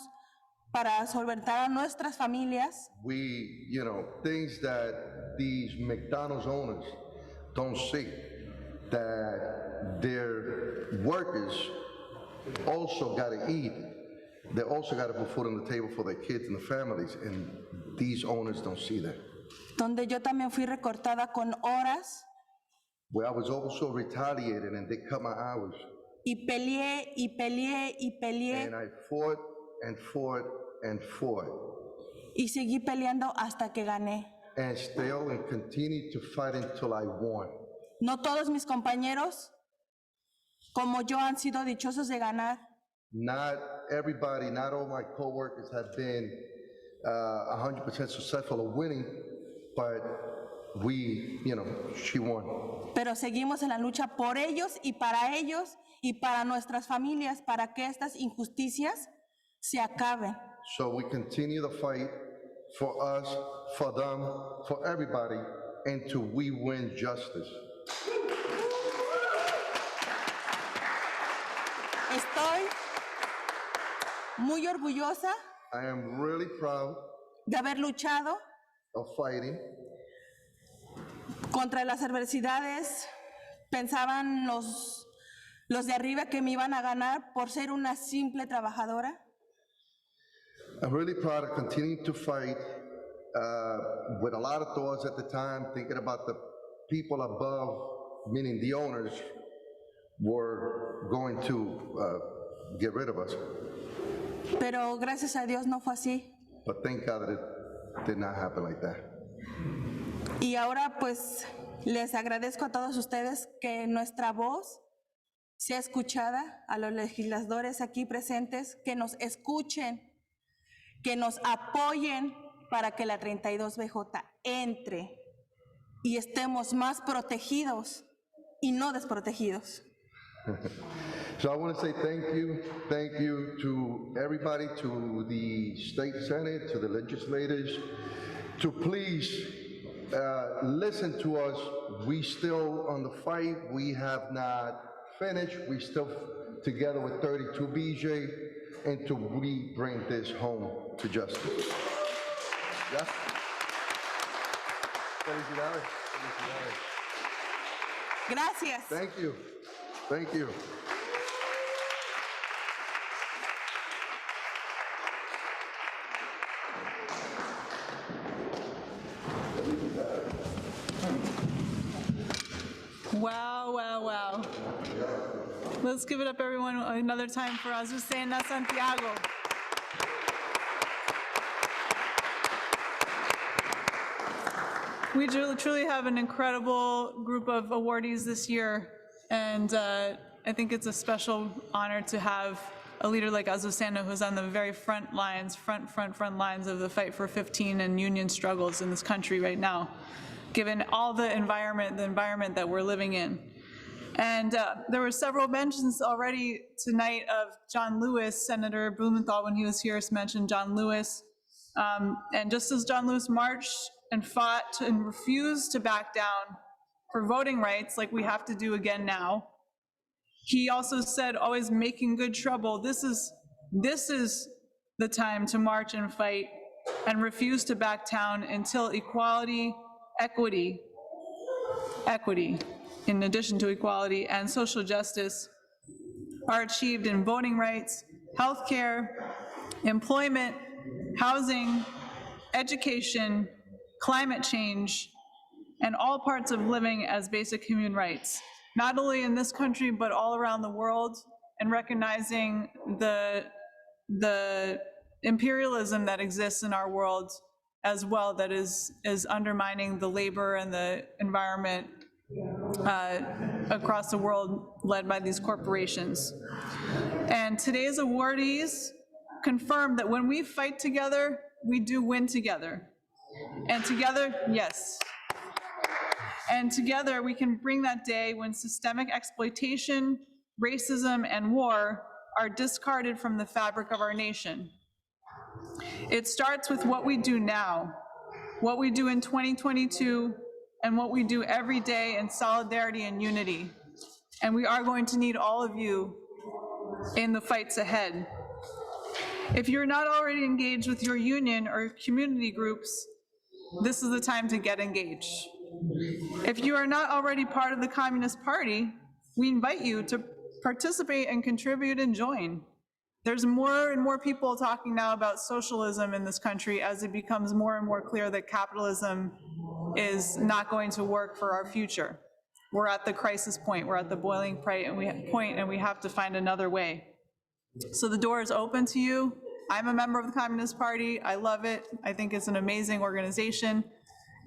para solventar a nuestras familias. We, things that these McDonald's owners don't see, that their workers also got to eat. They also got to put food on the table for their kids and the families, and these owners don't see that. Donde yo también fui recortada con horas. Where I was also retaliated and they cut my hours. Y peleé, y peleé, y peleé. And I fought and fought and fought. Y seguí peleando hasta que gané. And still and continued to fight until I won. No todos mis compañeros, como yo, han sido dichosos de ganar. Not everybody, not all my coworkers have been 100% successful of winning, but she won. Pero seguimos en la lucha por ellos y para nuestras familias, para que estas injusticias se acaben. So we continue the fight for us, for them, for everybody, until we win justice. Estoy muy orgullosa. I am really proud de haber luchado of fighting contra las adversidades. Pensaban los de arriba que me iban a ganar por ser una simple trabajadora. I'm really proud of continuing to fight with a lot of thoughts at the time, thinking about the people above, meaning the owners, were going to get rid of us. Pero gracias a Dios no fue así. But thank God that it did not happen like that. Y ahora pues les agradezco a todos ustedes que nuestra voz sea escuchada, a los legisladores aquí presentes, que nos escuchen, que nos apoyen para que la 32BJ entre y estemos más protegidos y no desprotegidos. So I want to say thank you to everybody, to the state senate, to the legislators, to please listen to us. We still on the fight. We have not finished. We still together with 32BJ until we bring this home to justice. Yeah. Gracias. Thank you. Thank you. Wow, wow, wow. Let's give it up, everyone, another time for Azucena Santiago. We truly have an incredible group of awardees this year, and I think it's a special honor to have a leader like Azucena, who's on the very front lines, front lines of the fight for 15 and union struggles in this country right now, given all the environment that we're living in. And there were several mentions already tonight of John Lewis. Senator Blumenthal, when he was here, mentioned John Lewis. And just as John Lewis marched and fought and refused to back down for voting rights, like we have to do again now, he also said, always making good trouble. This is the time to march and fight and refuse to back down until equality, equity, in addition to equality and social justice, are achieved in voting rights, healthcare, employment, housing, education, climate change, and all parts of living as basic human rights, not only in this country, but all around the world, and recognizing the imperialism that exists in our world as well, that is undermining the labor and the environment across the world led by these corporations. And today's awardees confirm that when we fight together, we do win together. And together, yes. And together we can bring that day when systemic exploitation, racism, and war are discarded from the fabric of our nation. It starts with what we do now, what we do in 2022, and what we do every day in solidarity and unity. And we are going to need all of you in the fights ahead. If you're not already engaged with your union or community groups, this is the time to get engaged. If you are not already part of the Communist Party, we invite you to participate and contribute and join. There's more and more people talking now about socialism in this country as it becomes more and more clear that capitalism is not going to work for our future. We're at the crisis point, we're at the boiling point, and we have to find another way. So the door is open to you. I'm a member of the Communist Party. I love it. I think it's an amazing organization.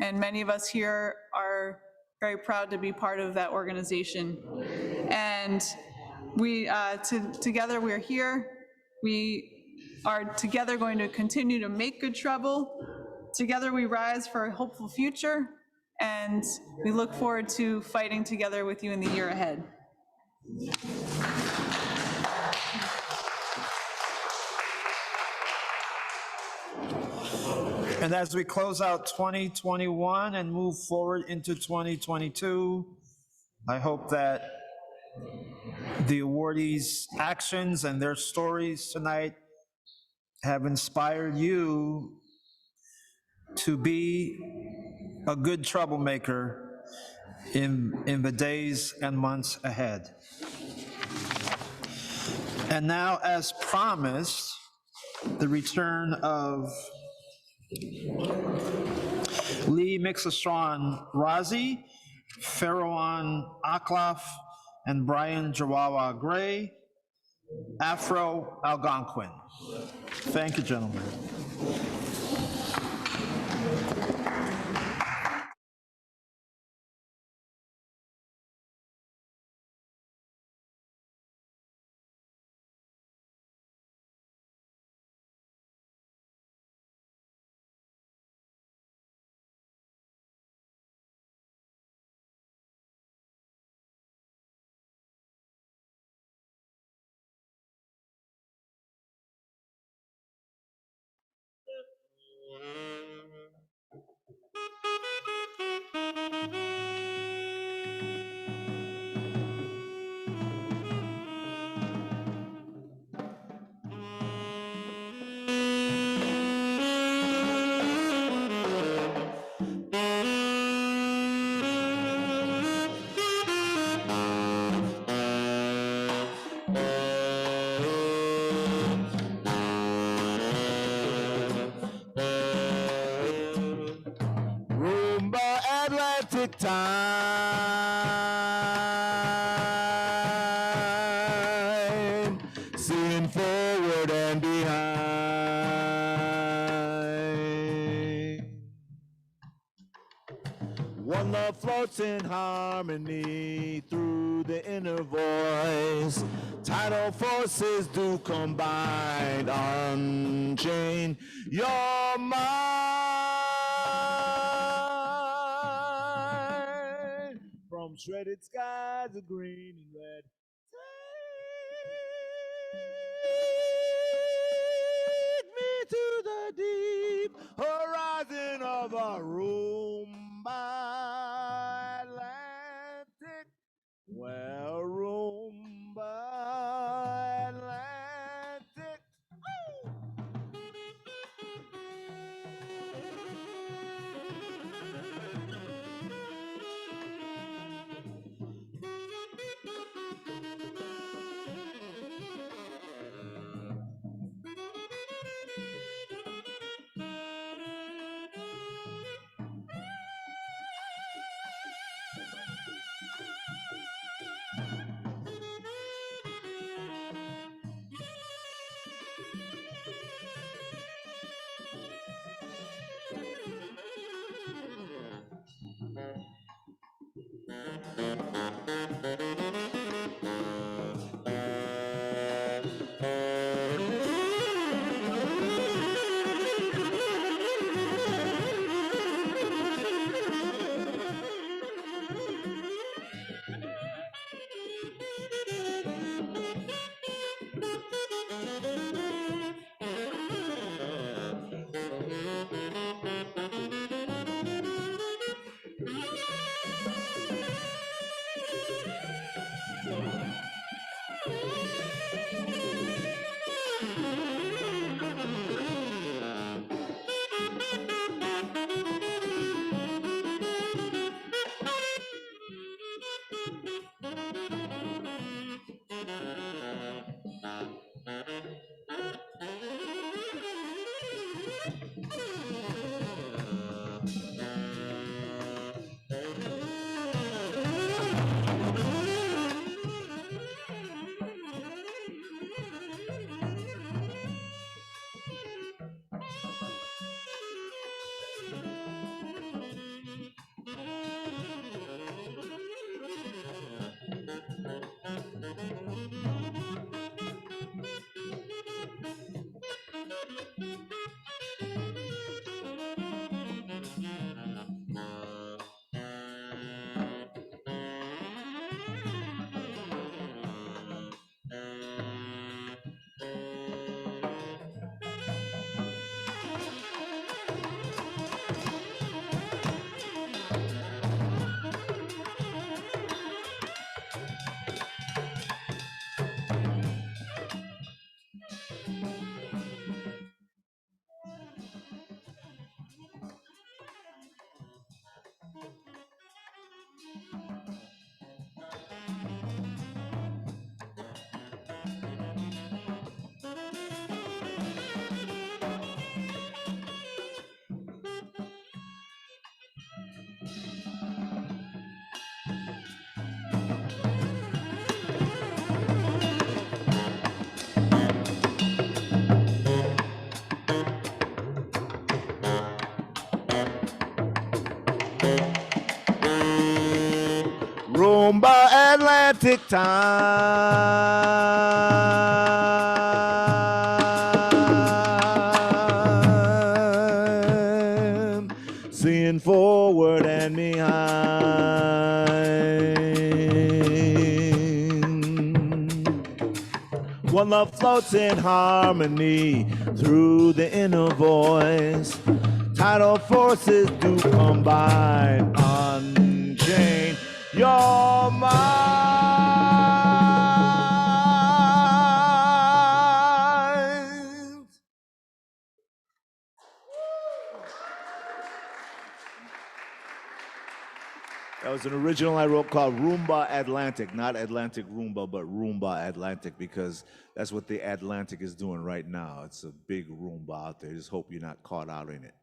And many of us here are very proud to be part of that organization. And we, together we're here. We are together going to continue to make good trouble. Together we rise for a hopeful future. And we look forward to fighting together with you in the year ahead. And as we close out 2021 and move forward into 2022, I hope that the awardees' actions and their stories tonight have inspired you to be a good troublemaker in the days and months ahead. And now, as promised, the return of Lee Mixastron Razi, Pharaoh Aklaf, and Brian Jawawa Gray, Afro Algonquin. Thank you, gentlemen. Atlantic time, seeing forward and behind. One love floats in harmony through the inner voice. Tidal forces do combine, unchain your mind. From shredded skies of green and red, take me to the deep horizon of a Roomba Atlantic. Well, Roomba Atlantic. Atlantic time, seeing forward and behind. One love floats in harmony through the inner voice. Tidal forces do combine, unchain your mind. That was an original I wrote called Roomba Atlantic, not Atlantic Roomba, but Roomba Atlantic, because that's what the Atlantic is doing right now. It's a big Roomba out there. Just hope you're not caught out in it.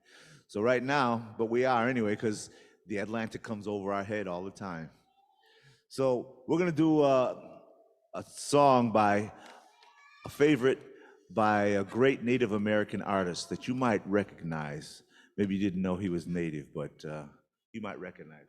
So right now, but we are anyway, because the Atlantic comes over our head all the time. So we're gonna do a song by a favorite by a great Native American artist that you might recognize. Maybe you didn't know he was Native, but you might recognize it.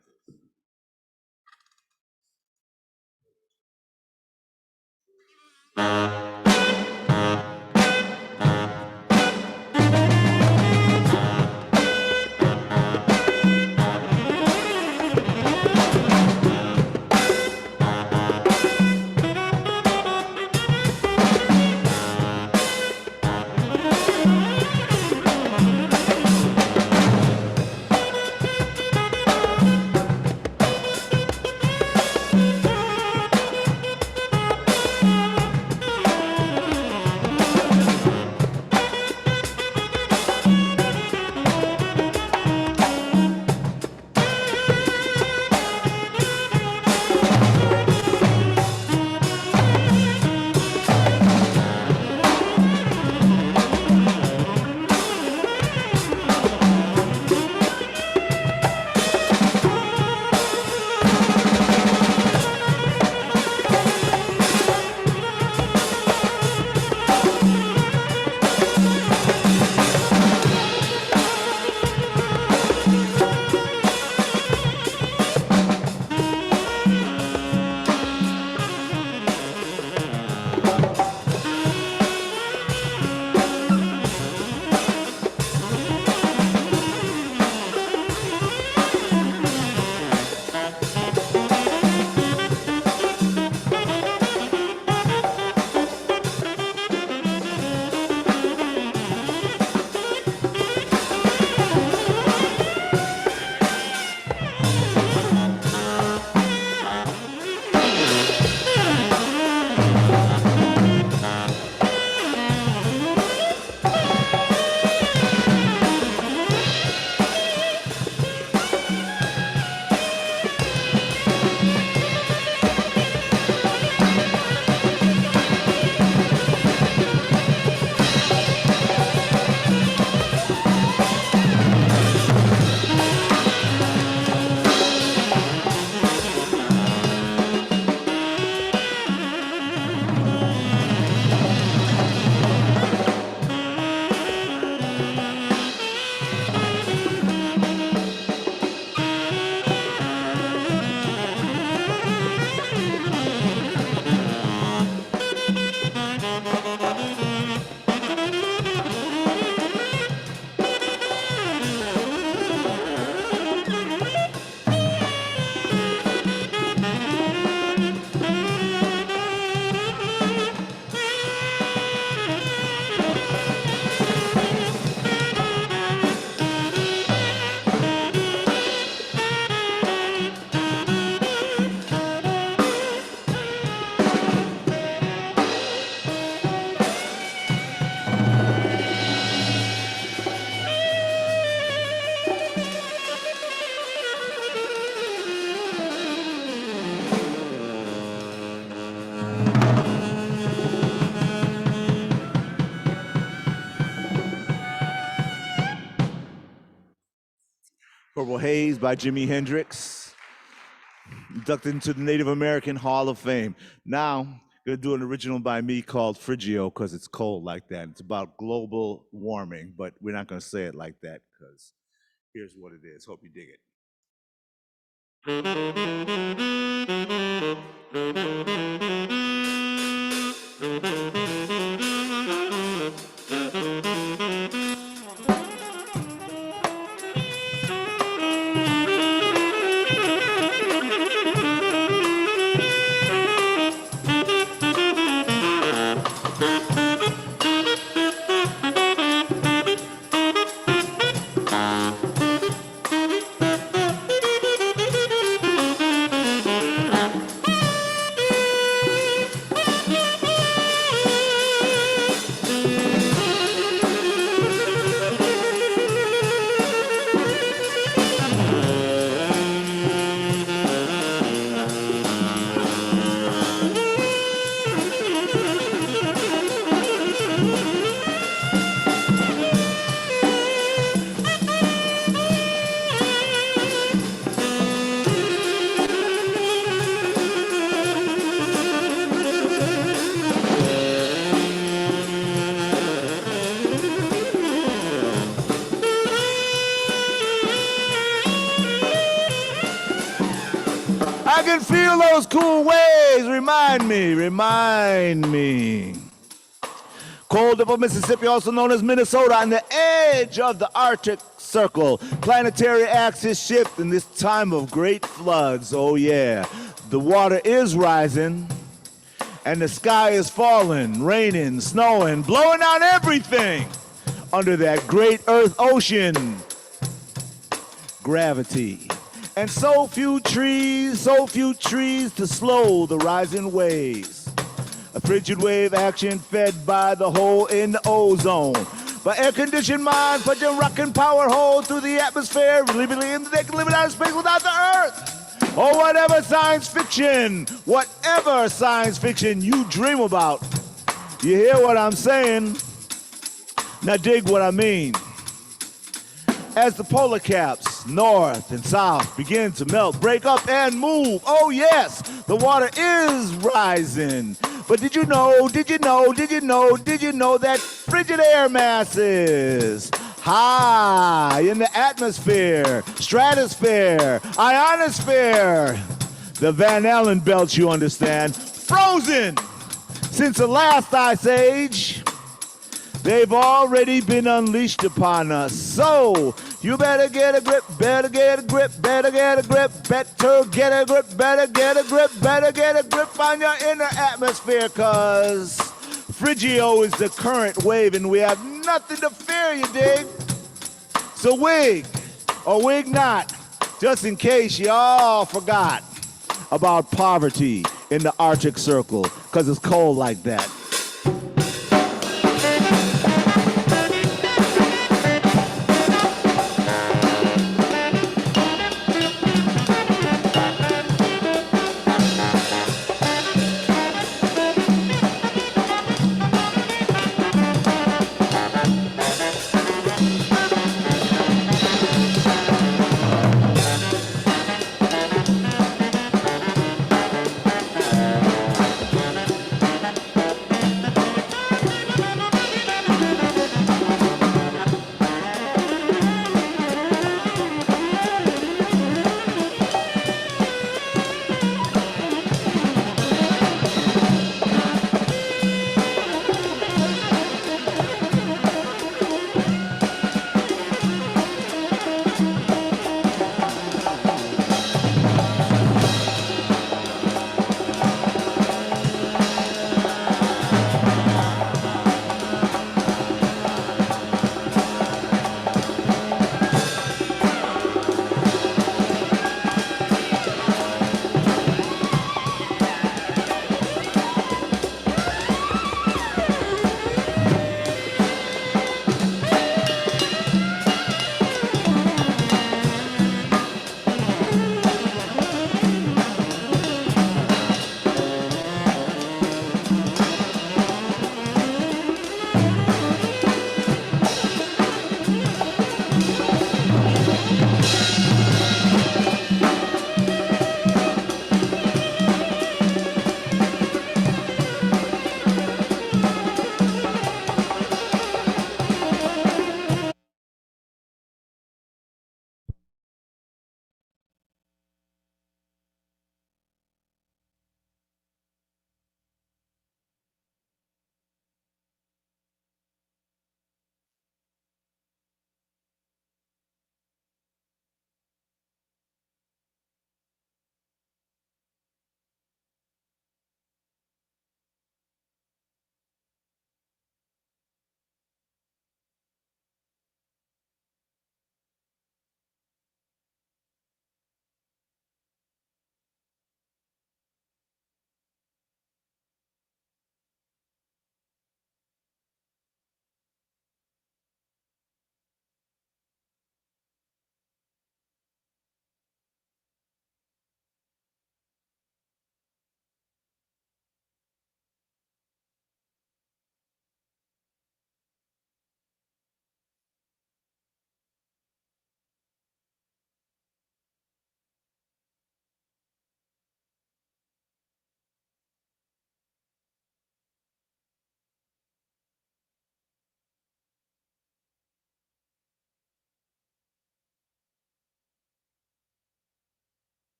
Purple Haze by Jimi Hendrix, inducted into the Native American Hall of Fame. Now, gonna do an original by me called Frigio because it's cold like that. It's about global warming, but we're not gonna say it like that because here's what it is. Hope you dig it. I can feel those cool waves. Remind me. Cold upper Mississippi, also known as Minnesota, on the edge of the Arctic Circle. Planetary axis shift in this time of great floods. Oh yeah, the water is rising and the sky is falling, raining, snowing, blowing out everything under that great earth ocean. Gravity. And so few trees to slow the rising waves. A frigid wave action fed by the hole in the ozone. But air-conditioned minds put your rocking power hole through the atmosphere, leaving they can live in outer space without the earth. Or whatever science fiction you dream about. You hear what I'm saying? Now dig what I mean. As the polar caps, north and south, begin to melt, break up, and move. Oh yes, the water is rising. But did you know that frigid air masses high in the atmosphere, stratosphere, ionosphere, the Van Allen belts, you understand, frozen since the last ice age? They've already been unleashed upon us. So you better get a grip, better get a grip, better get a grip, better get a grip, better get a grip, better get a grip on your inner atmosphere, cause Frigio is the current wave and we have nothing to fear, you dig? So wig, or wig not, just in case y'all forgot about poverty in the Arctic Circle, cause it's cold like that.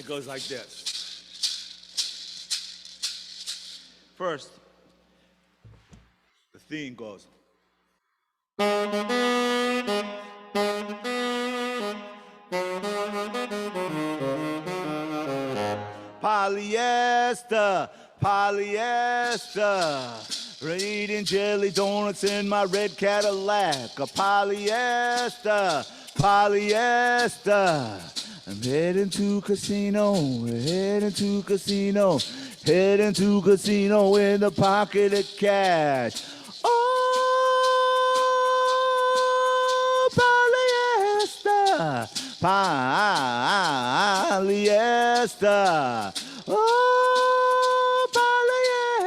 It goes like this. First, the theme goes. Polyester, polyester. Eating jelly donuts in my red Cadillac. A polyester, polyester. I'm heading to casino, heading to casino, heading to casino in the pocket of cash. Oh, polyester, polyester. Oh,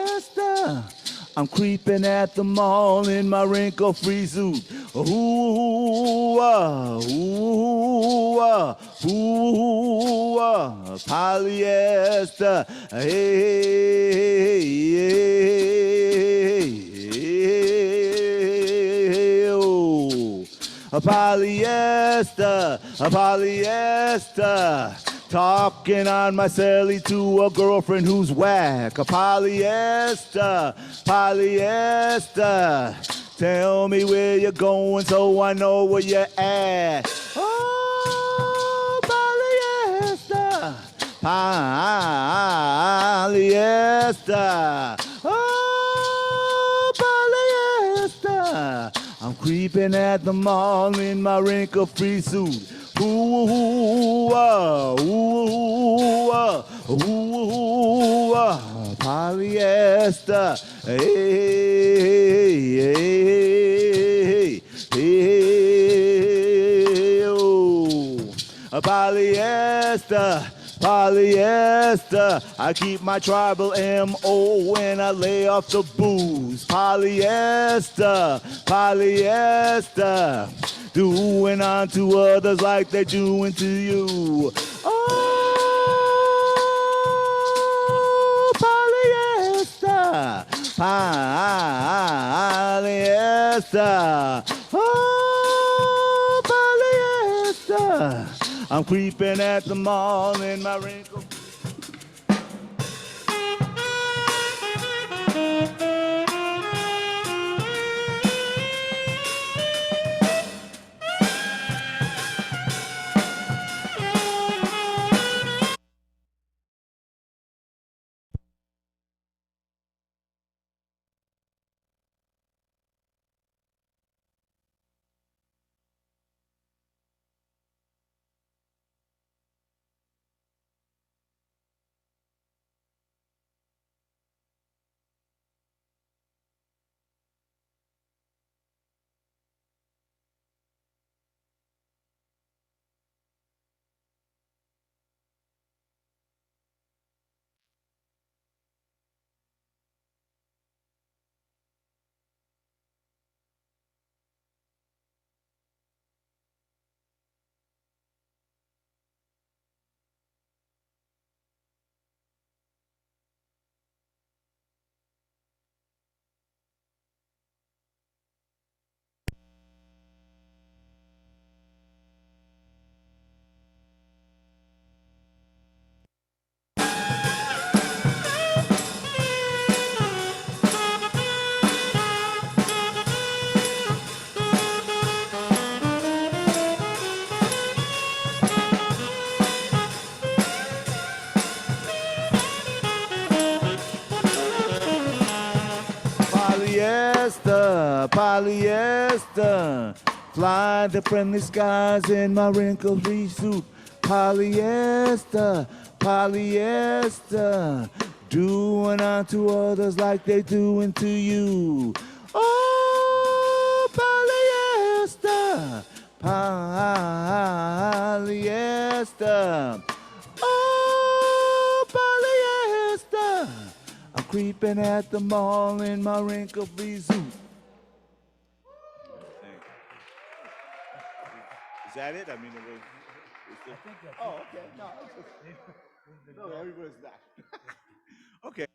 polyester. I'm creeping at the mall in my wrinkle-free suit. Ooh, ooh, ooh, polyester. Hey, oh. A polyester, a polyester. Talking on my celly to a girlfriend who's whack. A polyester, polyester. Tell me where you're going so I know where you're at. Oh, polyester, polyester. Oh, polyester. I'm creeping at the mall in my wrinkle-free suit. Ooh, polyester. Hey, hey, hey, oh. A polyester, polyester. I keep my tribal M.O. when I lay off the booze. Polyester, polyester. Doing unto others like they're doing to you. Oh, polyester, polyester. Oh, polyester. I'm creeping at the mall in my wrinkle. Polyester, polyester. Fly the friendly skies in my wrinkle-free suit. Polyester, polyester. Doing unto others like they doing to you. Oh, polyester, polyester. Oh, polyester. I'm creeping at the mall in my wrinkle-free suit. Is that it? I mean, oh, okay. No, no, everybody's not. Okay.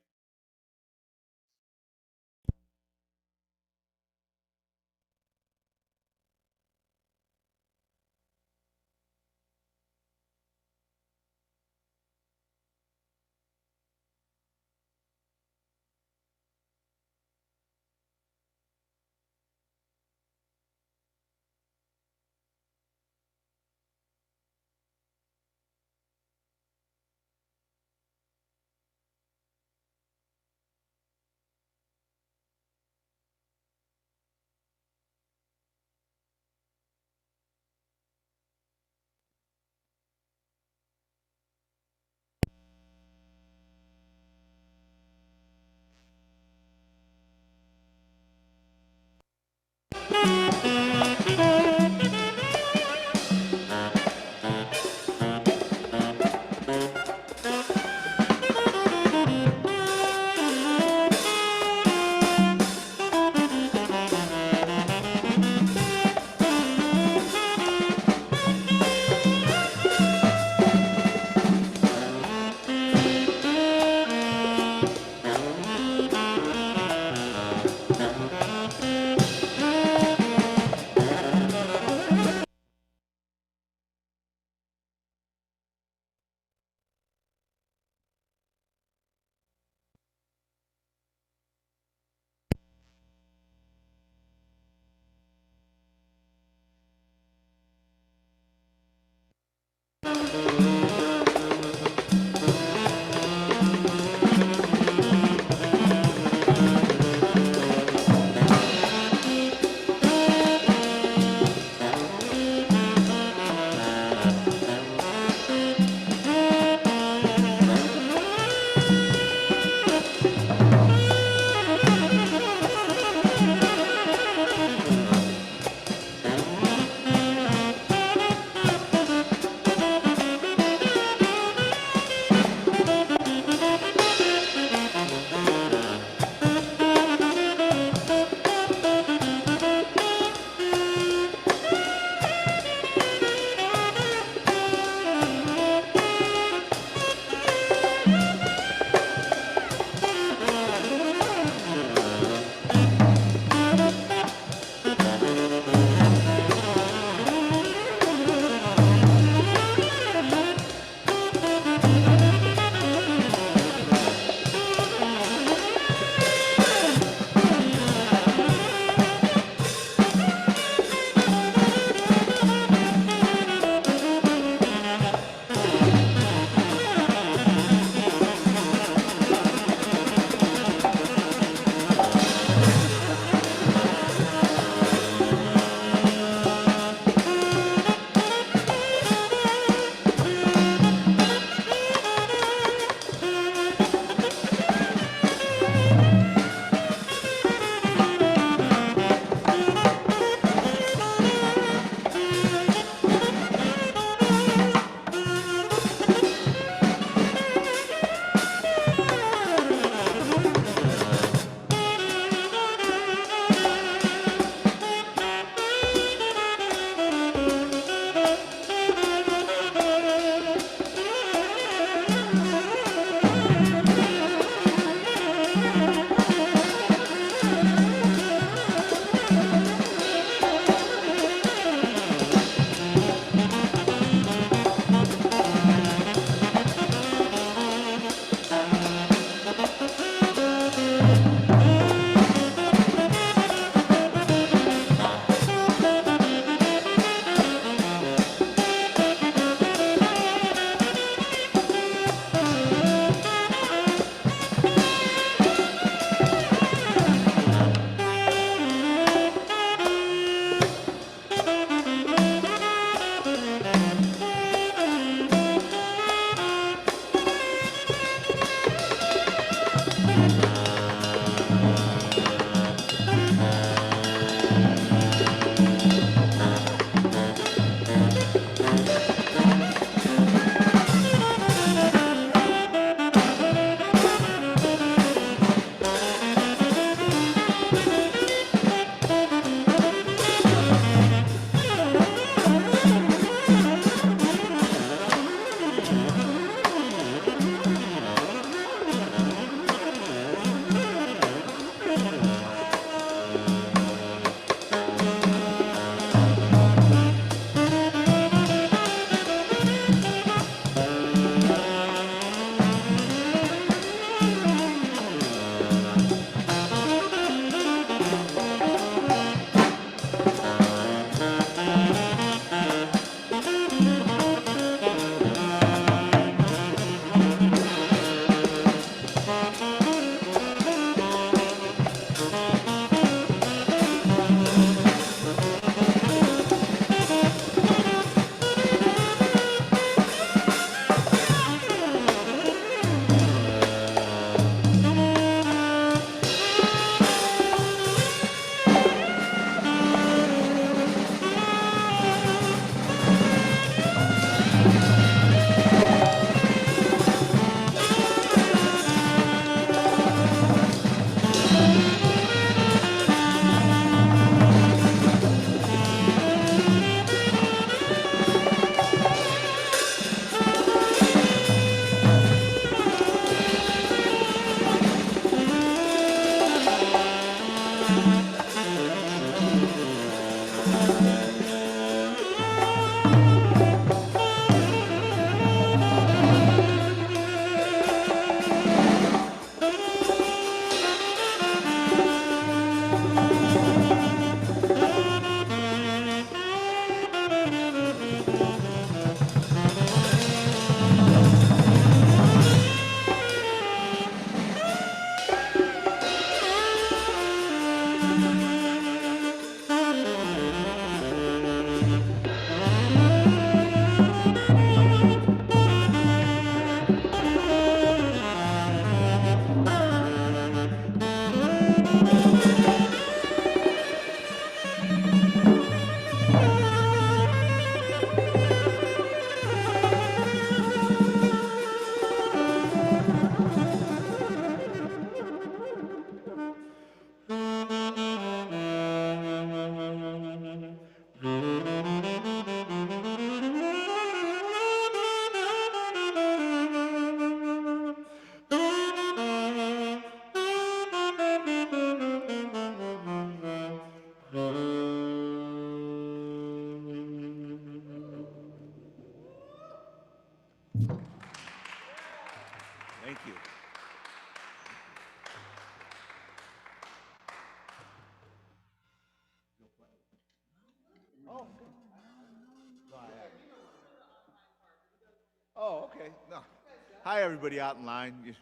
Hi, everybody out in line.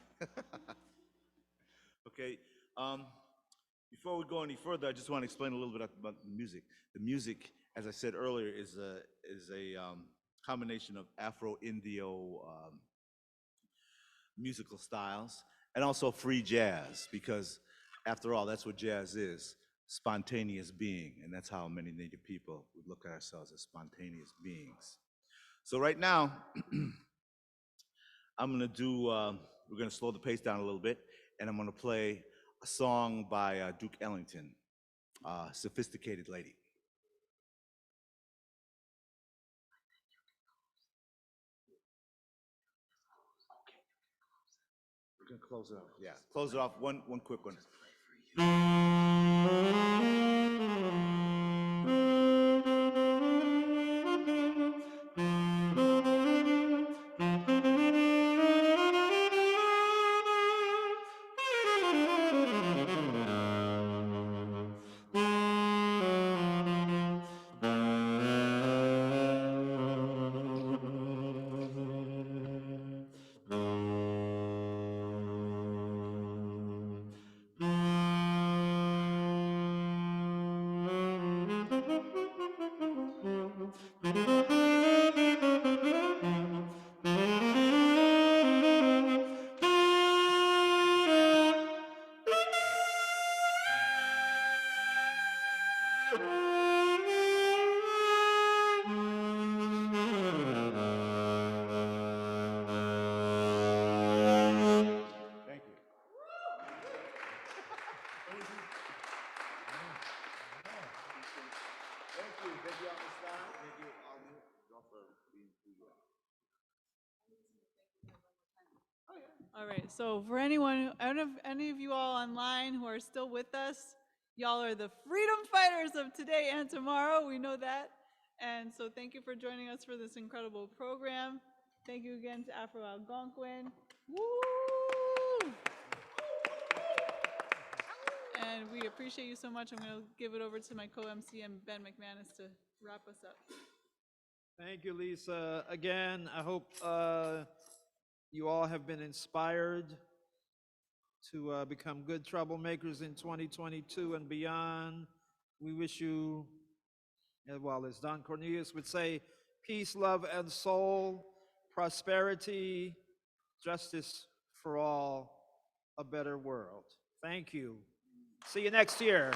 Okay. Before we go any further, I just want to explain a little bit about the music. The music, as I said earlier, is a combination of Afro-Indio musical styles and also free jazz, because after all, that's what jazz is, spontaneous being, and that's how many Native people would look at ourselves, as spontaneous beings. So right now, I'm gonna do, we're gonna slow the pace down a little bit, and I'm gonna play a song by Duke Ellington, Sophisticated Lady. We're gonna close it off, yeah. Close it off, one quick one. Thank you, Amistad. Thank you, all for being here. All right, so for anyone, any of you all online who are still with us, y'all are the freedom fighters of today and tomorrow, we know that. And so thank you for joining us for this incredible program. Thank you again to Afro Algonquin. Woo! And we appreciate you so much. I'm gonna give it over to my co-MC and Ben McManus to wrap us up. Thank you, Lisa. Again, I hope you all have been inspired to become good troublemakers in 2022 and beyond. We wish you, well, as Don Cornelius would say, peace, love, and soul, prosperity, justice for all, a better world. Thank you. See you next year.